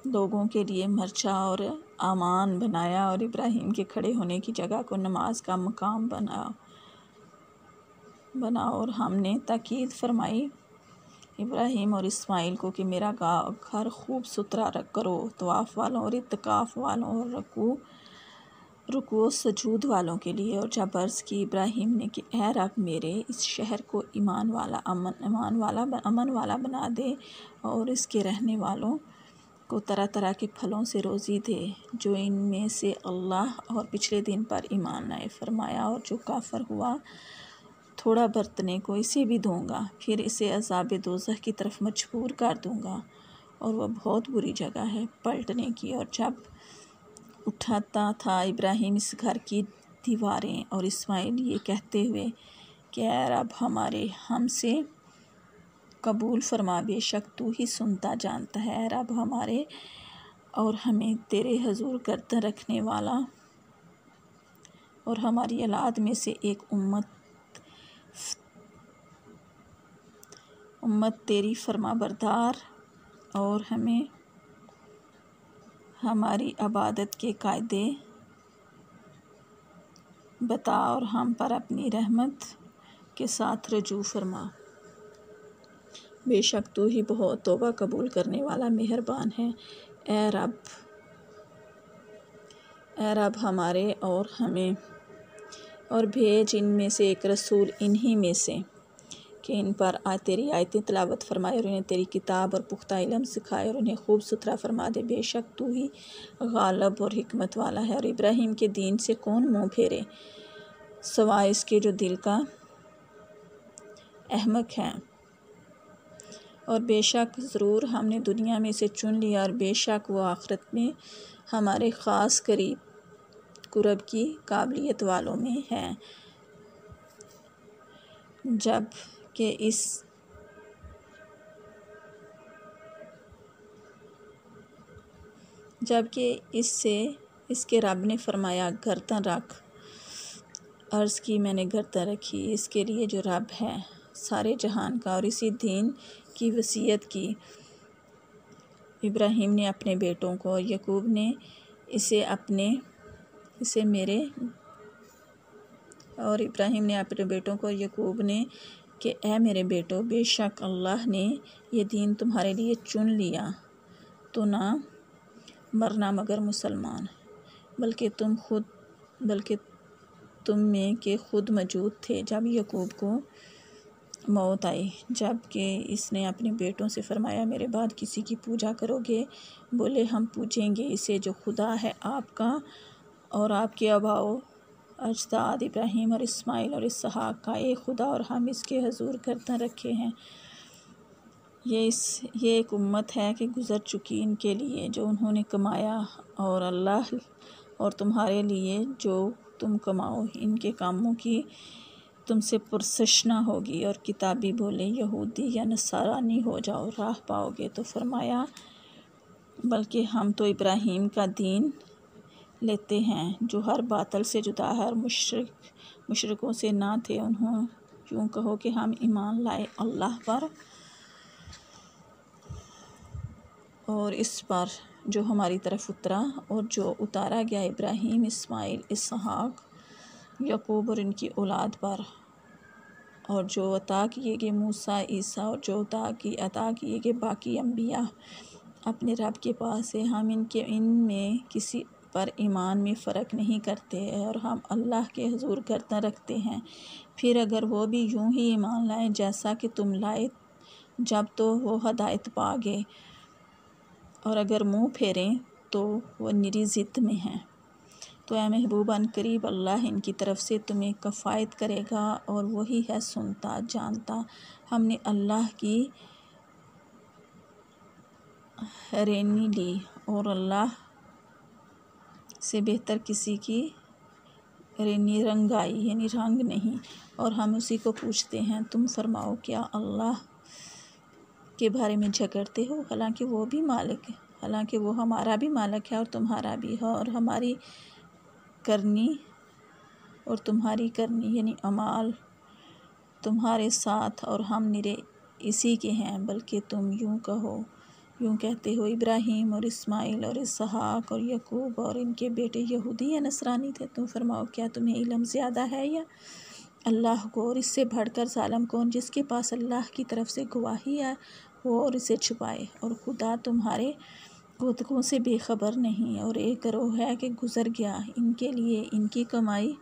لوگوں کے لیے مرچا اور امان بنایا، اور ابراہیم کے کھڑے ہونے کی جگہ کو نماز کا مقام بنا، اور ہم نے تاکید فرمائی ابراہیم اور اسماعیل کو کہ میرا گھر خوب ستھرا کرو، طواف والوں اور اعتکاف والوں اور رکوع و سجود والوں کے لیے۔ اور جب عرض کی ابراہیم نے کہ اے رب میرے اس شہر کو امن والا بنا دے، اور اس کے رہنے والوں کو طرح طرح کے پھلوں سے روزی دے، جو ان میں سے اللہ اور پچھلے دن پر ایمان لائے۔ فرمایا اور جو کافر ہوا تھوڑا برتنے کو اسے بھی دوں گا، پھر اسے عذاب دوزخ کی طرف مجبور کر دوں گا، اور وہ بہت بری جگہ ہے پلٹنے کی۔ اور جب اٹھاتا تھا ابراہیم اس گھر کی دیواریں، اور اسماعیل یہ کہتے ہوئے کہ اے رب ہم سے قبول فرما، بے شک تو ہی سنتا جانتا ہے، اے رب ہمارے اور ہمیں تیرے حضور گردن رکھنے والا، اور ہماری اولاد میں سے ایک امت تیری فرما بردار، اور ہمیں ہماری عبادت کے قاعدے بتا، اور ہم پر اپنی رحمت کے ساتھ رجوع فرما، بے شک تو ہی بہت توبہ قبول کرنے والا مہربان ہے۔ اے رب ہمارے اور ہمیں اور بھیج ان میں سے ایک رسول انہی میں سے کہ ان پر تیری آیتیں تلاوت فرمائے اور انہیں تیری کتاب اور پختہ علم سکھائے اور انہیں خوب ستھرا فرما دے۔ بے شک تو ہی غالب اور حکمت والا ہے، اور ابراہیم کے دین سے کون منہ پھیرے سوائے اس کے جو دل کا احمق ہے۔ اور بے شک ضرور ہم نے دنیا میں سے چن لیا، اور بے شک وہ آخرت میں ہمارے خاص قرب کی قابلیت والوں میں ہے۔ جبکہ اس کے رب نے فرمایا گردن رکھ۔ عرض کی میں نے گردن رکھی، اس کے لیے جو رب ہے سارے جہان کا، اور اسی دین کی وصیت کی ابراہیم نے اپنے بیٹوں کو، اور یعقوب نے یعقوب نے کہ اے میرے بیٹو، بے شک اللہ نے یہ دین تمہارے لیے چن لیا تو نہ مرنا مگر مسلمان، بلکہ تم میں کہ خود موجود تھے جب یعقوب کو موت آئی، جب کہ اس نے اپنے بیٹوں سے فرمایا میرے بعد کسی کی پوجا کرو گے؟ بولے ہم پوجیں گے اسے جو خدا ہے آپ کا اور آپ کے آباء و اجداد ابراہیم اور اسماعیل اور اسحاق کا، ایک خدا، اور ہم اس کے حضور گردن رکھے ہیں۔ یہ ایک امت ہے کہ گزر چکی ان کے لیے جو انہوں نے کمایا، اور اللہ اور تمہارے لیے جو تم کماؤ ان کے کاموں کی تم سے پرسش نہ ہوگی۔ اور کتابی بولے یہودی یا نصرانی ہو جاؤ راہ پاؤ گے، تو فرمایا بلکہ ہم تو ابراہیم کا دین لیتے ہیں جو ہر باطل سے جدا ہے اور مشرکوں سے نہ تھے۔ انہوں یوں کہو کہ ہم ایمان لائے اللہ پر اور اس پر جو ہماری طرف اترا، اور جو اتارا گیا ابراہیم، اسماعیل، اسحاق، یعقوب اور ان کی اولاد پر، اور جو عطا کیے گئے موسیٰ، عیسیٰ، اور جو عطا کیے گئے باقی انبیاء اپنے رب کے پاس سے، ہم ان میں کسی پر ایمان میں فرق نہیں کرتے، اور ہم اللہ کے حضور گردن رکھتے ہیں۔ پھر اگر وہ بھی یوں ہی ایمان لائیں جیسا کہ تم لائے جب تو وہ ہدایت پا گئے، اور اگر منہ پھیریں تو وہ نری ضد میں ہیں۔ تو اے محبوب عنقریب اللہ ان کی طرف سے تمہیں کفایت کرے گا، اور وہی ہے سنتا جانتا۔ ہم نے اللہ کی رینی لی، اور اللہ سے بہتر کسی کی رینی رنگائی یعنی رنگ نہیں، اور ہم اسی کو پوچھتے ہیں۔ تم فرماؤ کیا اللہ کے بارے میں جھگڑتے ہو، حالانکہ وہ ہمارا بھی مالک ہے اور تمہارا بھی ہے، اور ہماری کرنی اور تمہاری کرنی یعنی اعمال تمہارے ساتھ، اور ہم نرے اسی کے ہیں۔ بلکہ تم یوں کہتے ہو ابراہیم اور اسماعیل اور اسحاق اور یعقوب اور ان کے بیٹے یہودی یا نصرانی تھے۔ تم فرماؤ کیا تمہیں علم زیادہ ہے یا اللہ کو، اور اس سے بڑھ کر ظالم کون جس کے پاس اللہ کی طرف سے گواہی ہے ہو اور اسے چھپائے، اور خدا تمہارے کوتکوں سے بے خبر نہیں۔ اور ایک گروہ ہے کہ گزر گیا، ان کے لیے ان کی کمائی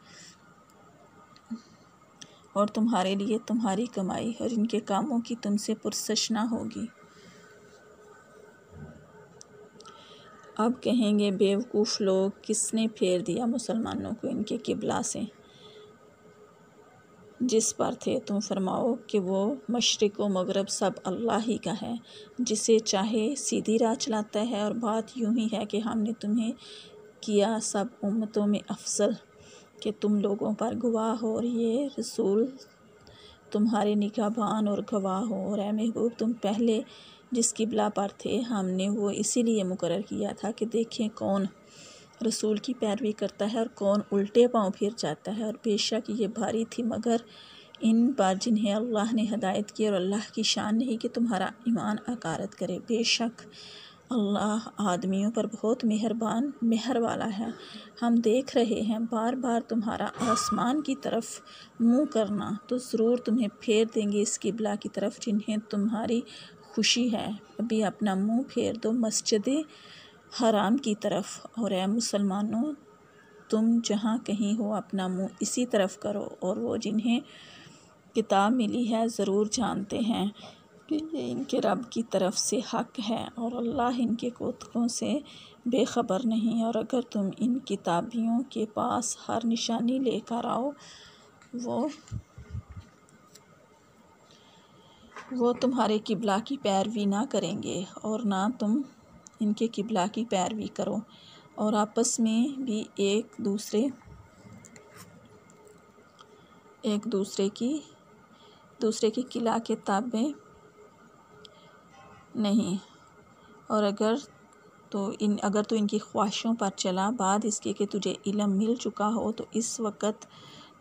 اور تمہارے لیے تمہاری کمائی، اور ان کے کاموں کی تم سے پرسش نہ ہوگی۔ اب کہیں گے بیوقوف لوگ، کس نے پھیر دیا مسلمانوں کو ان کے قبلہ سے جس پر تھے؟ تم فرماؤ کہ وہ مشرق و مغرب سب اللہ ہی کا ہے، جسے چاہے سیدھی راہ چلاتا ہے۔ اور بات یوں ہی ہے کہ ہم نے تمہیں کیا سب امتوں میں افضل کہ تم لوگوں پر گواہ ہو، اور یہ رسول تمہارے نگہبان اور گواہ ہو۔ اور اے محبوب تم پہلے جس قبلہ پر تھے ہم نے وہ اسی لیے مقرر کیا تھا کہ دیکھیں کون رسول کی پیروی کرتا ہے اور کون الٹے پاؤں پھر جاتا ہے۔ اور بے شک یہ بھاری تھی مگر ان پر جنہیں اللہ نے ہدایت کی، اور اللہ کی شان نہیں کہ تمہارا ایمان عقارت کرے۔ بے شک اللہ آدمیوں پر بہت مہربان مہر والا ہے۔ ہم دیکھ رہے ہیں بار بار تمہارا آسمان کی طرف منہ کرنا، تو ضرور تمہیں پھیر دیں گے اس قبلہ کی طرف جنہیں تمہاری خوشی ہے۔ ابھی اپنا منہ پھیر دو مسجد حرام کی طرف، اور اے مسلمانوں تم جہاں کہیں ہو اپنا منہ اسی طرف کرو، اور وہ جنہیں کتاب ملی ہے ضرور جانتے ہیں کہ یہ ان کے رب کی طرف سے حق ہے، اور اللہ ان کے کوتکوں سے بے خبر نہیں۔ اور اگر تم ان کتابیوں کے پاس ہر نشانی لے کر آؤ، وہ تمہارے قبلہ کی پیروی نہ کریں گے، اور نہ تم ان کے قبلہ کی پیروی کرو، اور آپس میں بھی ایک دوسرے کی قلع کے تابع نہیں۔ اور اگر تو ان کی خواہشوں پر چلا بعد اس کے کہ تجھے علم مل چکا ہو، تو اس وقت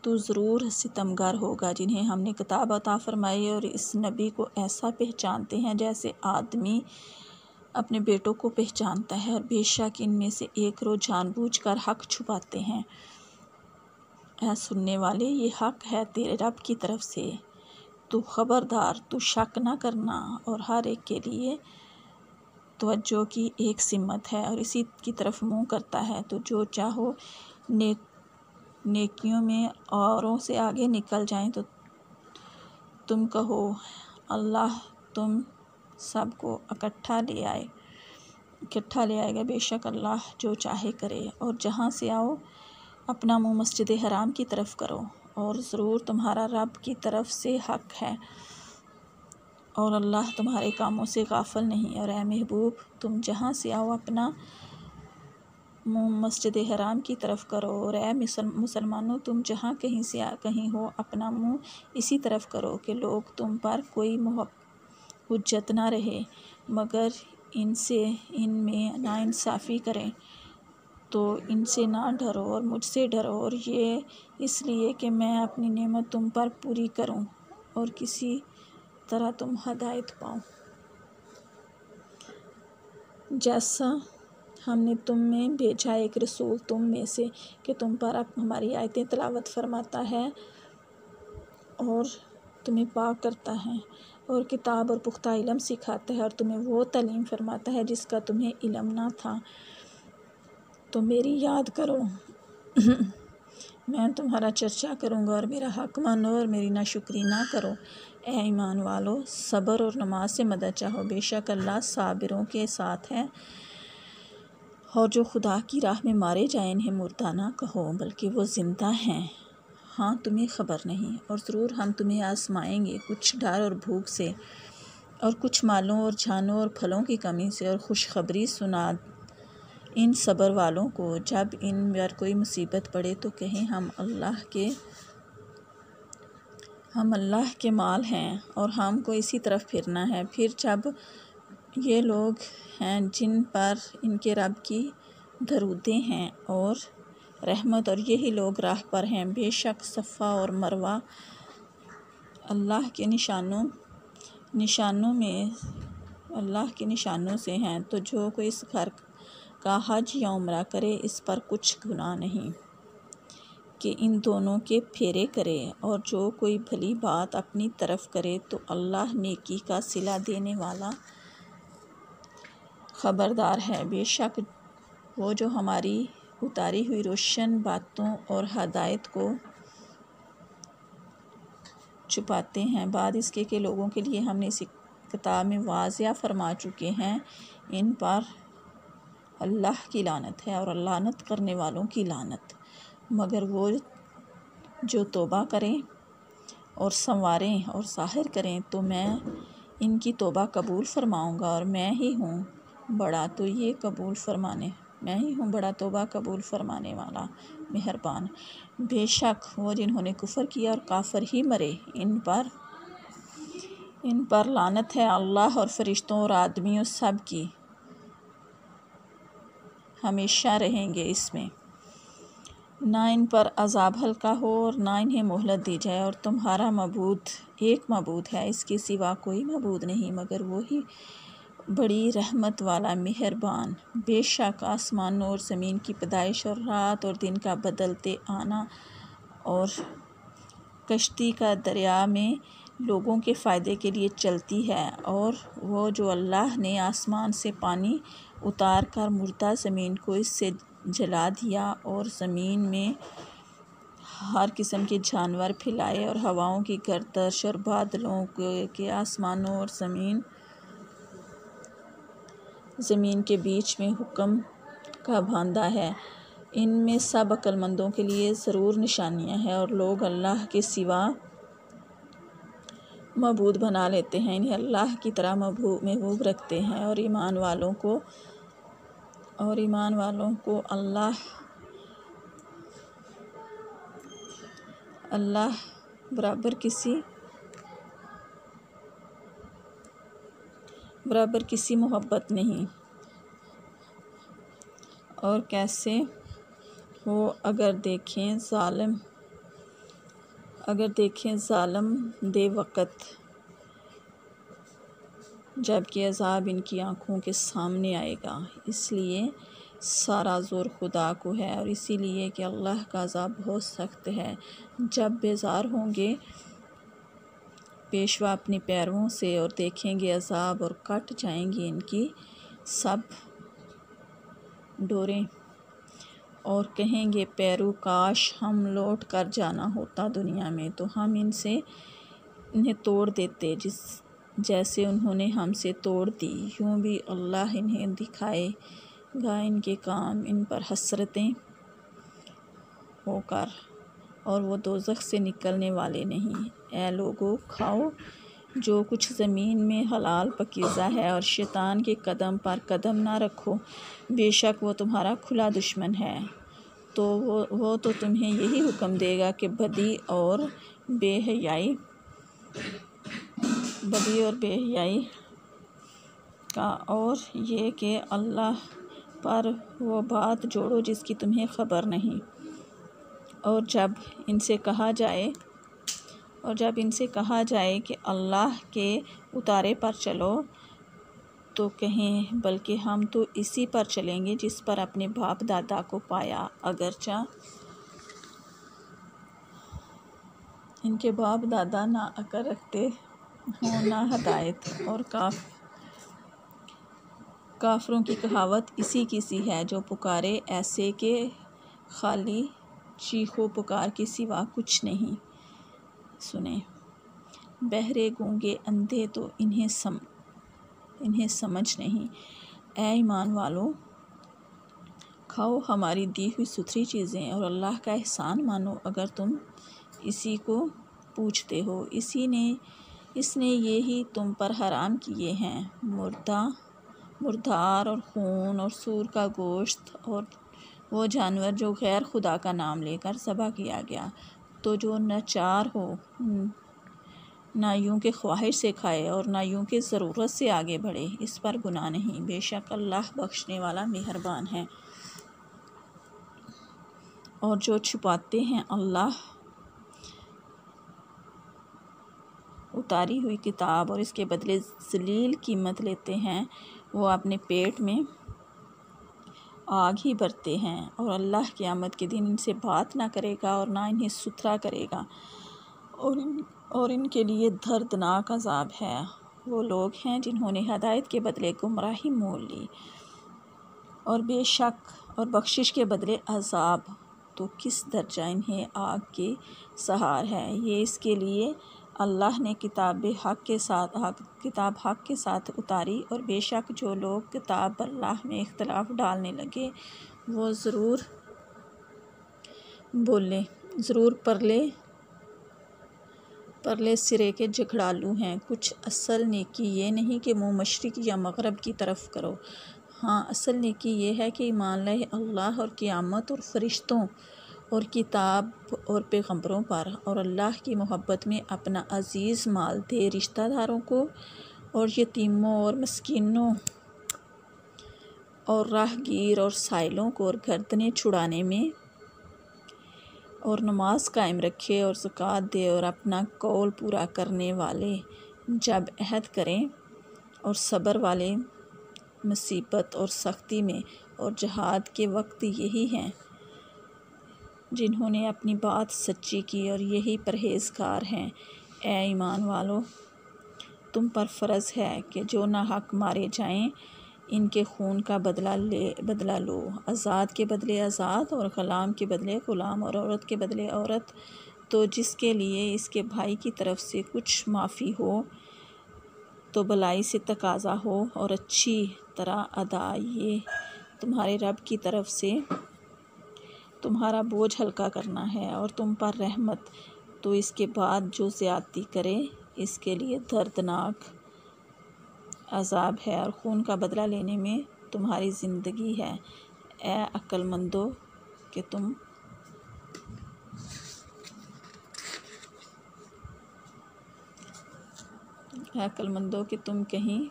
تو ضرور ستمگر ہوگا جنہیں ہم نے کتاب عطا فرمائی، اور اس نبی کو ایسا پہچانتے ہیں جیسے آدمی اپنے بیٹوں کو پہچانتا ہے، اور بے شک ان میں سے ایک روز جان بوجھ کر حق چھپاتے ہیں۔ اے سننے والے، یہ حق ہے تیرے رب کی طرف سے، تو خبردار تو شک نہ کرنا، اور ہر ایک کے لیے توجہ کی ایک سمت ہے اور اسی کی طرف منہ کرتا ہے۔ تو جو چاہو نیکیوں میں اوروں سے آگے نکل جائیں، تو تم کہو اللہ تم سب کو اکٹھا لے آئے گا، بے شک اللہ جو چاہے کرے۔ اور جہاں سے آؤ اپنا منہ مسجد حرام کی طرف کرو، اور ضرور تمہارا رب کی طرف سے حق ہے، اور اللہ تمہارے کاموں سے غافل نہیں۔ اور اے محبوب، تم جہاں سے آؤ اپنا منہ مسجد حرام کی طرف کرو، اور اے مسلمانوں، تم جہاں کہیں ہو اپنا منہ اسی طرف کرو، کہ لوگ تم پر کوئی حجت نہ رہے، مگر ان میں ناانصافی کریں، تو ان سے نہ ڈرو اور مجھ سے ڈرو، اور یہ اس لیے کہ میں اپنی نعمت تم پر پوری کروں اور کسی طرح تم ہدایت پاؤ۔ جیسا ہم نے تم میں بھیجا ایک رسول تم میں سے، کہ تم پر ہماری آیتیں تلاوت فرماتا ہے اور تمہیں پاک کرتا ہے، اور کتاب اور پختہ علم سکھاتا ہے، اور تمہیں وہ تعلیم فرماتا ہے جس کا تمہیں علم نہ تھا، تو میری یاد کرو، میں تمہارا چرچا کروں گا، اور میرا حق مانو اور میری ناشکری نہ کرو۔ اے ایمان والو، صبر اور نماز سے مدد چاہو، بے شک اللہ صابروں کے ساتھ ہے۔ اور جو خدا کی راہ میں مارے جائیں انہیں مردہ نہ کہو، بلکہ وہ زندہ ہیں، ہاں تمہیں خبر نہیں۔ اور ضرور ہم تمہیں آزمائیں گے، کچھ ڈر اور بھوک سے، اور کچھ مالوں اور جانوں اور پھلوں کی کمی سے، اور خوشخبری سنا ان صبر والوں کو، جب ان پر کوئی مصیبت پڑے تو کہیں ہم اللہ کے مال ہیں اور ہم کو اسی طرف پھرنا ہے۔ پھر جب یہ لوگ ہیں جن پر ان کے رب کی درودیں ہیں اور رحمت، اور یہی لوگ راہ پر ہیں، بے شک صفا اور مروہ اللہ کے نشانوں سے ہیں، تو جو کوئی اس گھر کا حج یا عمرہ کرے اس پر کچھ گناہ نہیں کہ ان دونوں کے پھیرے کرے، اور جو کوئی بھلی بات اپنی طرف کرے تو اللہ نیکی کا صلہ دینے والا خبردار ہے۔ بے شک وہ جو ہماری اتاری ہوئی روشن باتوں اور ہدایت کو چھپاتے ہیں بعد اس کے کہ لوگوں کے لیے ہم نے اسی کتاب میں واضح فرما چکے ہیں، ان پر اللہ کی لعنت ہے اور لعنت کرنے والوں کی لعنت، مگر وہ جو توبہ کریں اور سنواریں اور ظاہر کریں تو میں ان کی توبہ قبول فرماؤں گا، اور میں ہی ہوں بڑا توبہ قبول فرمانے والا مہربان۔ بے شک وہ جنہوں نے کفر کیا اور کافر ہی مرے، ان پر لعنت ہے اللہ اور فرشتوں اور آدمیوں سب کی، ہمیشہ رہیں گے اس میں، نہ ان پر عذاب ہلکا ہو اور نہ انہیں مہلت دی جائے۔ اور تمہارا معبود ایک معبود ہے، اس کے سوا کوئی معبود نہیں مگر وہی بڑی رحمت والا مہربان۔ بے شک آسمانوں اور زمین کی پیدائش اور رات اور دن کا بدلتے آنا اور کشتی کا دریا میں لوگوں کے فائدے کے لیے چلتی ہے، اور وہ جو اللہ نے آسمان سے پانی اتار کر مردہ زمین کو اس سے جلا دیا اور زمین میں ہر قسم کے جانور پھیلائے اور ہواؤں کی گردش اور بادلوں کے آسمانوں اور زمین کے بیچ میں حکم کا باندھا ہے۔ ان میں سب عقل مندوں کے لیے ضرور نشانیاں ہیں، اور لوگ اللہ کے سوا معبود بنا لیتے ہیں، انہیں اللہ کی طرح محبوب رکھتے ہیں، اور ایمان والوں کو اللہ برابر کسی محبت نہیں۔ اور کیسے ہو اگر دیکھیں ظالم دے وقت، جبکہ عذاب ان کی آنکھوں کے سامنے آئے گا۔ اس لیے سارا زور خدا کو ہے، اور اسی لیے کہ اللہ کا عذاب بہت سخت ہے۔ جب بیزار ہوں گے پیشوا اپنی پیرووں سے اور دیکھیں گے عذاب، اور کٹ جائیں گی ان کی سب ڈوریں، اور کہیں گے پیرو کاش ہم لوٹ کر جانا ہوتا دنیا میں تو ہم انہیں توڑ دیتے جیسے انہوں نے ہم سے توڑ دی۔ یوں بھی اللہ انہیں دکھائے گا ان کے کام ان پر حسرتیں ہو کر، اور وہ دوزخ سے نکلنے والے نہیں۔ اے لوگو، کھاؤ جو کچھ زمین میں حلال پکیزہ ہے، اور شیطان کے قدم پر قدم نہ رکھو، بے شک وہ تمہارا کھلا دشمن ہے۔ تو وہ تو تمہیں یہی حکم دے گا کہ بدی اور بے حیائی کا، اور یہ کہ اللہ پر وہ بات جوڑو جس کی تمہیں خبر نہیں۔ اور جب ان سے کہا جائے کہ اللہ کے اتارے پر چلو، تو کہیں بلکہ ہم تو اسی پر چلیں گے جس پر اپنے باپ دادا کو پایا، اگرچہ ان کے باپ دادا نہ عقل رکھتے ہوں نہ ہدایت۔ اور کافروں کی کہاوت اسی کی سی ہے، جو پکارے ایسے کہ خالی چیخ و پکار کے سوا کچھ نہیں سنے۔ بہرے گونگے اندھے تو انہیں سمجھ نہیں۔ اے ایمان والو، کھاؤ ہماری دی ہوئی ستھری چیزیں اور اللہ کا احسان مانو اگر تم اسی کو پوجتے ہو۔ اس نے یہی تم پر حرام کیے ہیں، مردار اور خون اور سور کا گوشت، اور وہ جانور جو غیر خدا کا نام لے کر ذبح کیا گیا۔ تو جو ناچار ہو نہ یوں کہ خواہش سے کھائے اور نہ یوں کہ ضرورت سے آگے بڑھے، اس پر گناہ نہیں، بے شک اللہ بخشنے والا مہربان ہے۔ اور جو چھپاتے ہیں اللہ اتاری ہوئی کتاب اور اس کے بدلے ذلیل قیمت لیتے ہیں، وہ اپنے پیٹ میں آگ ہی بھرتے ہیں، اور اللہ قیامت کے دن ان سے بات نہ کرے گا اور نہ انہیں ستھرا کرے گا، اور ان کے لیے دردناک عذاب ہے۔ وہ لوگ ہیں جنہوں نے ہدایت کے بدلے گمراہی مول لی، اور بے شک اور بخشش کے بدلے عذاب، تو کس درجہ انہیں آگ کی سہار ہے۔ یہ اس کے لیے اللہ نے کتاب حق کے ساتھ اتاری، اور بے شک جو لوگ کتاب اللہ میں اختلاف ڈالنے لگے وہ ضرور پرلے سرے کے جھگڑالو ہیں۔ کچھ اصل نیکی یہ نہیں کہ منہ مشرق یا مغرب کی طرف کرو، ہاں اصل نیکی یہ ہے کہ ایمان لائے اللہ اور قیامت اور فرشتوں اور کتاب اور پیغمبروں پر، اور اللہ کی محبت میں اپنا عزیز مال دے رشتہ داروں کو اور یتیموں اور مسکینوں اور راہ گیر اور سائلوں کو، اور گردنیں چھڑانے میں، اور نماز قائم رکھے اور زکوٰۃ دے، اور اپنا قول پورا کرنے والے جب عہد کریں، اور صبر والے مصیبت اور سختی میں اور جہاد کے وقت یہی ہیں جنہوں نے اپنی بات سچی کی، اور یہی پرہیزگار ہیں۔ اے ایمان والو، تم پر فرض ہے کہ جو ناحق مارے جائیں ان کے خون کا بدلہ لو، آزاد کے بدلے آزاد اور غلام کے بدلے غلام اور عورت کے بدلے عورت۔ تو جس کے لیے اس کے بھائی کی طرف سے کچھ معافی ہو تو بلائی سے تقاضا ہو اور اچھی طرح ادا، یہ تمہارے رب کی طرف سے تمہارا بوجھ ہلکا کرنا ہے اور تم پر رحمت۔ تو اس کے بعد جو زیادتی کرے اس کے لیے دردناک عذاب ہے اور خون کا بدلہ لینے میں تمہاری زندگی ہے۔ اے عقل مندو کہ تم کہیں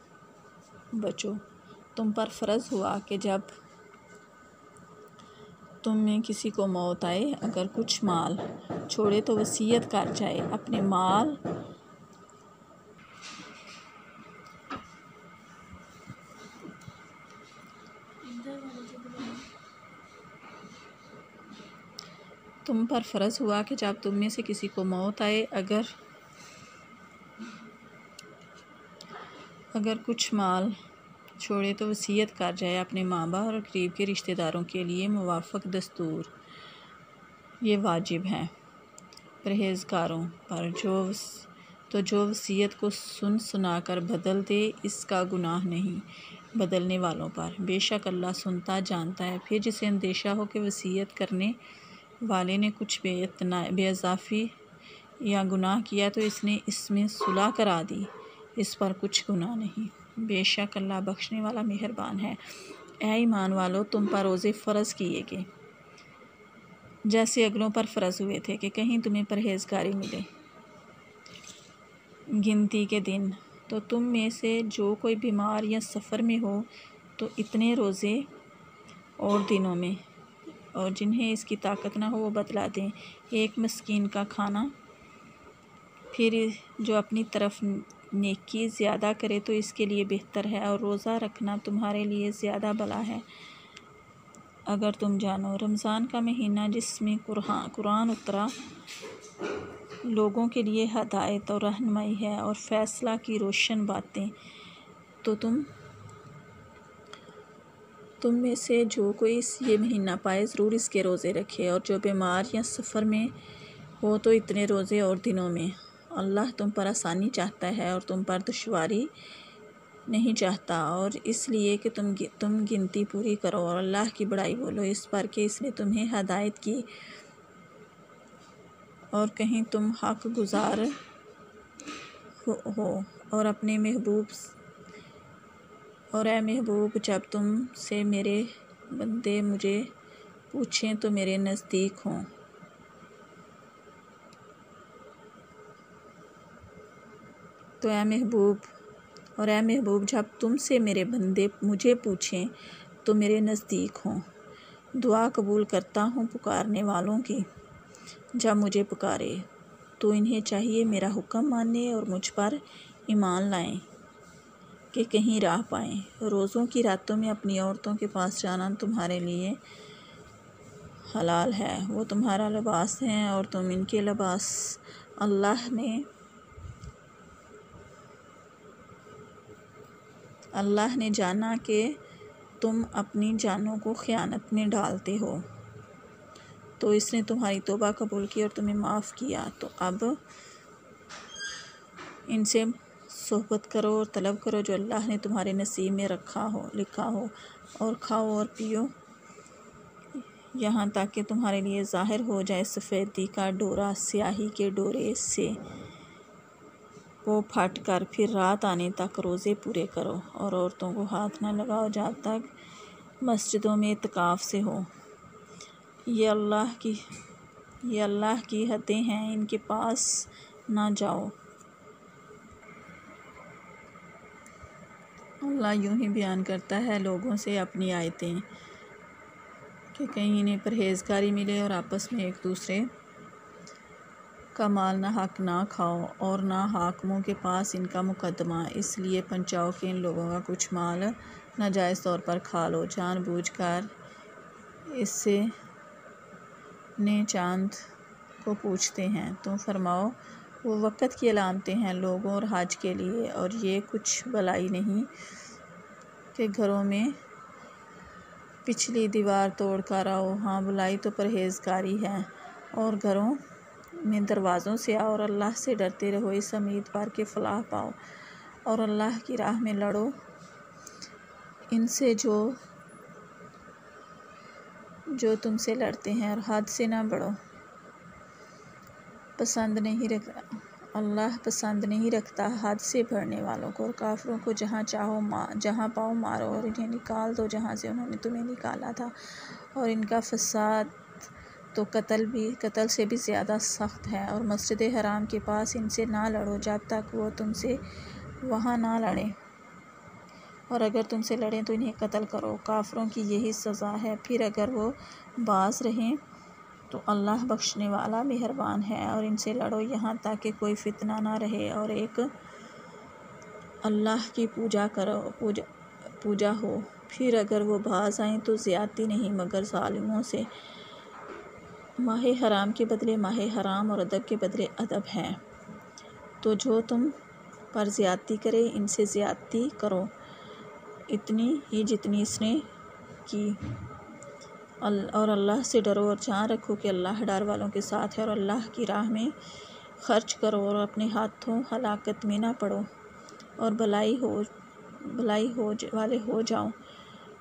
بچو۔ تم پر فرض ہوا کہ جب تم میں کسی کو موت آئے، اگر کچھ مال چھوڑے تو وصیت کر جائے اپنے مال تم پر فرض ہوا کہ جب تم میں سے کسی کو موت آئے، اگر کچھ مال چھوڑے تو وصیت کر جائے اپنے ماں باپ اور قریب کے رشتہ داروں کے لیے موافق دستور۔ یہ واجب ہے پرہیزگاروں پر۔ جو وصیت کو سنا کر بدل دے اس کا گناہ نہیں بدلنے والوں پر، بے شک اللہ سنتا جانتا ہے۔ پھر جسے اندیشہ ہو کہ وصیت کرنے والے نے کچھ بے اضافی یا گناہ کیا تو اس نے اس میں صلح کرا دی، اس پر کچھ گناہ نہیں، بے شک اللہ بخشنے والا مہربان ہے۔ اے ایمان والو، تم پر روزے فرض کیے گئے جیسے اگلوں پر فرض ہوئے تھے کہ کہیں تمہیں پرہیزگاری ملے گنتی کے دن۔ تو تم میں سے جو کوئی بیمار یا سفر میں ہو تو اتنے روزے اور دنوں میں، اور جنہیں اس کی طاقت نہ ہو وہ بتلا دیں 1 مسکین کا کھانا۔ پھر جو اپنی طرف نیکی زیادہ کرے تو اس کے لیے بہتر ہے، اور روزہ رکھنا تمہارے لیے زیادہ بھلا ہے اگر تم جانو۔ رمضان کا مہینہ جس میں قرآن اترا لوگوں کے لیے ہدایت اور رہنمائی ہے اور فیصلہ کی روشن باتیں۔ تو تم میں سے جو کوئی یہ مہینہ پائے ضرور اس کے روزے رکھے، اور جو بیمار یا سفر میں ہو تو اتنے روزے اور دنوں میں۔ اللہ تم پر آسانی چاہتا ہے اور تم پر دشواری نہیں چاہتا، اور اس لیے کہ تم گنتی پوری کرو اور اللہ کی بڑائی بولو اس پر کہ اس نے تمہیں ہدایت کی، اور کہیں تم حق گزار ہو۔ اور اے محبوب، جب تم سے میرے بندے مجھے پوچھیں تو میرے نزدیک ہوں۔ اے محبوب جب تم سے میرے بندے مجھے پوچھیں تو میرے نزدیک ہوں۔ دعا قبول کرتا ہوں پکارنے والوں کی جب مجھے پکارے۔ تو انہیں چاہیے میرا حکم مانیں اور مجھ پر ایمان لائیں کہ کہیں راہ پائیں۔ روزوں کی راتوں میں اپنی عورتوں کے پاس جانا تمہارے لیے حلال ہے، وہ تمہارا لباس ہیں اور تم ان کے لباس۔ اللہ نے جانا کہ تم اپنی جانوں کو خیانت میں ڈالتے ہو تو اس نے تمہاری توبہ قبول کی اور تمہیں معاف کیا۔ تو اب ان سے صحبت کرو اور طلب کرو جو اللہ نے تمہارے نصیب میں لکھا ہو، اور کھاؤ اور پیو یہاں تک کہ تمہارے لیے ظاہر ہو جائے سفیدی کا ڈورا سیاہی کے ڈورے سے، وہ پھٹ کر پھر رات آنے تک روزے پورے کرو، اور عورتوں کو ہاتھ نہ لگاؤ جب تک مسجدوں میں اعتکاف سے ہو۔ یہ اللہ کی حدیں ہیں، ان کے پاس نہ جاؤ۔ اللہ یوں ہی بیان کرتا ہے لوگوں سے اپنی آیتیں کہ کہیں انہیں پرہیزگاری ملے، اور آپس میں ایک دوسرے کا مال ناحق نہ کھاؤ اور نہ حاکموں کے پاس ان کا مقدمہ اس لیے پہنچاؤ کہ ان لوگوں کا کچھ مال ناجائز طور پر کھا لو۔ جان بوجھ کر اس سے نے چاند کو پوچھتے ہیں، تم فرماؤ وہ وقت کی علامتیں ہیں لوگوں اور حج کے لیے، اور یہ کچھ بھلائی نہیں کہ گھروں میں پچھلی دیوار توڑ کر آؤ، ہاں بلائی تو پرہیزگاری ہے، اور گھروں میں دروازوں سے آؤ اور اللہ سے ڈرتے رہو، اس امید پر کہ فلاح پاؤ، اور اللہ کی راہ میں لڑو ان سے جو تم سے لڑتے ہیں، اور حد سے نہ بڑھو، اللہ پسند نہیں رکھتا حد سے بڑھنے والوں کو، اور کافروں کو جہاں پاؤ مارو، اور انہیں نکال دو جہاں سے انہوں نے تمہیں نکالا تھا، اور ان کا فساد تو قتل سے بھی زیادہ سخت ہے، اور مسجد حرام کے پاس ان سے نہ لڑو جب تک وہ تم سے وہاں نہ لڑیں، اور اگر تم سے لڑیں تو انہیں قتل کرو، کافروں کی یہی سزا ہے، پھر اگر وہ باز رہیں تو اللہ بخشنے والا مہربان ہے، اور ان سے لڑو یہاں تک کہ کوئی فتنہ نہ رہے اور ایک اللہ کی پوجا ہو، پھر اگر وہ باز آئیں تو زیادتی نہیں مگر ظالموں سے۔ ماہ حرام کے بدلے ماہ حرام اور ادب کے بدلے ادب ہے، تو جو تم پر زیادتی کرے ان سے زیادتی کرو اتنی ہی جتنی اس نے کی، اور اللہ سے ڈرو اور جان رکھو کہ اللہ ڈر والوں کے ساتھ ہے، اور اللہ کی راہ میں خرچ کرو اور اپنے ہاتھوں ہلاکت میں نہ پڑو، اور بھلائی والے ہو جاؤ،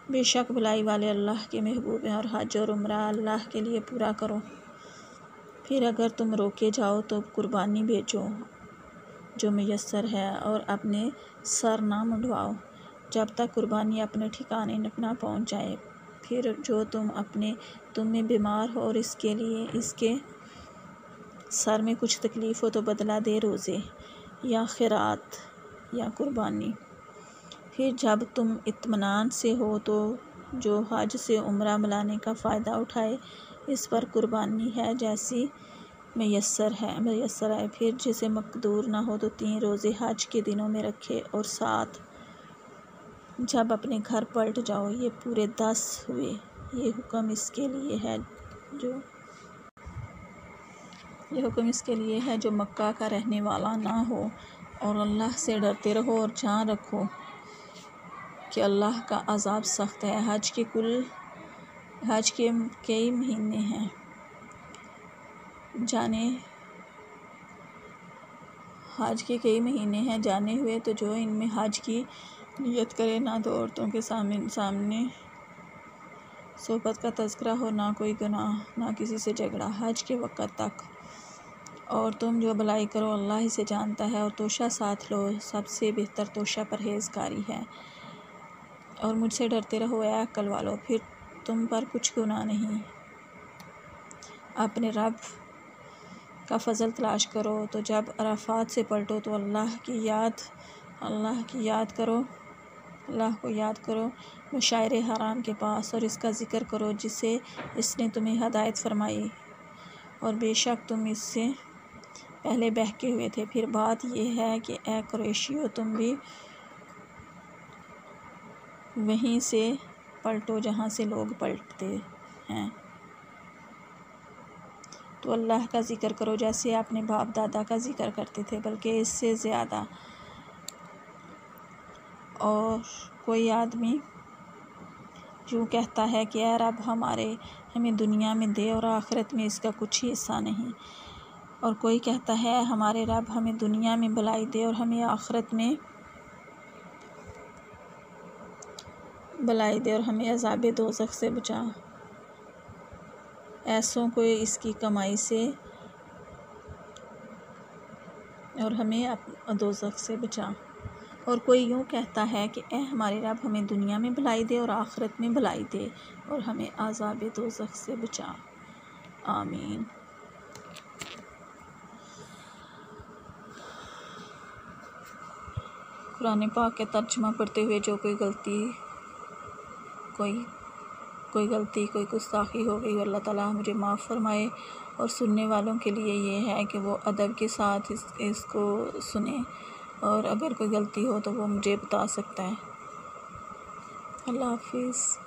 بے شک بھلائی والے اللہ کے محبوب ہیں، اور حج اور عمرہ اللہ کے لیے پورا کرو، پھر اگر تم روکے جاؤ تو قربانی بھیجو جو میسر ہے، اور اپنے سر نہ منڈواؤ جب تک قربانی اپنے ٹھکانے نہ پہنچ جائے، پھر جو تم میں بیمار ہو اور اس کے سر میں کچھ تکلیف ہو تو بدلہ دے روزے یا خیرات یا قربانی، پھر جب تم اطمینان سے ہو تو جو حج سے عمرہ ملانے کا فائدہ اٹھائے، اس پر قربانی ہے جیسی میسر ہے، پھر جسے مقدور نہ ہو تو 3 روزے حج کے دنوں میں رکھے، اور 7 جب اپنے گھر پلٹ جاؤ، یہ پورے 10 ہوئے، یہ حکم اس کے لیے ہے جو مکہ کا رہنے والا نہ ہو، اور اللہ سے ڈرتے رہو اور جان رکھو کہ اللہ کا عذاب سخت ہے۔ حج کے کئی مہینے ہیں، جانے ہوئے تو جو ان میں حج کی نیت کرے، نہ تو عورتوں کے سامنے صحبت کا تذکرہ ہو، نہ کوئی گناہ، نہ کسی سے جھگڑا حج کے وقت تک، اور تم جو بھلائی کرو اللہ ہی سے جانتا ہے، اور توشہ ساتھ لو، سب سے بہتر توشہ پرہیزگاری ہے، اور مجھ سے ڈرتے رہو اے عقل والو، پھر تم پر کچھ گناہ نہیں، اپنے رب کا فضل تلاش کرو، تو جب عرفات سے پلٹو تو اللہ کو یاد کرو مشعر حرام کے پاس، اور اس کا ذکر کرو جسے اس نے تمہیں ہدایت فرمائی، اور بے شک تم اس سے پہلے بہکے ہوئے تھے، پھر بات یہ ہے کہ اے قریشیو تم بھی وہیں سے پلٹو جہاں سے لوگ پلٹتے ہیں، تو اللہ کا ذکر کرو جیسے اپنے باپ دادا کا ذکر کرتے تھے، بلکہ اس سے زیادہ، اور کوئی آدمی یوں کہتا ہے کہ اے رب ہمیں دنیا میں دے اور آخرت میں اس کا کچھ ہی حصہ نہیں، اور کوئی کہتا ہے ہمارے رب ہمیں دنیا میں بھلائی دے اور ہمیں آخرت میں بھلائی دے اور ہمیں عذاب دوزخ سے بچا، ایسوں کو اس کی کمائی سے اور ہمیں دوزخ سے بچا، اور کوئی یوں کہتا ہے کہ اے ہمارے رب ہمیں دنیا میں بھلائی دے اور آخرت میں بھلائی دے اور ہمیں عذاب دوزخ سے بچا، آمین۔ قرآن پاک کے ترجمہ پڑھتے ہوئے جو کوئی غلطی کوئی گستاخی ہو گئی، اللہ تعالیٰ مجھے معاف فرمائے، اور سننے والوں کے لیے یہ ہے کہ وہ ادب کے ساتھ اس کو سنیں، اور اگر کوئی غلطی ہو تو وہ مجھے بتا سکتا ہے۔ اللہ حافظ۔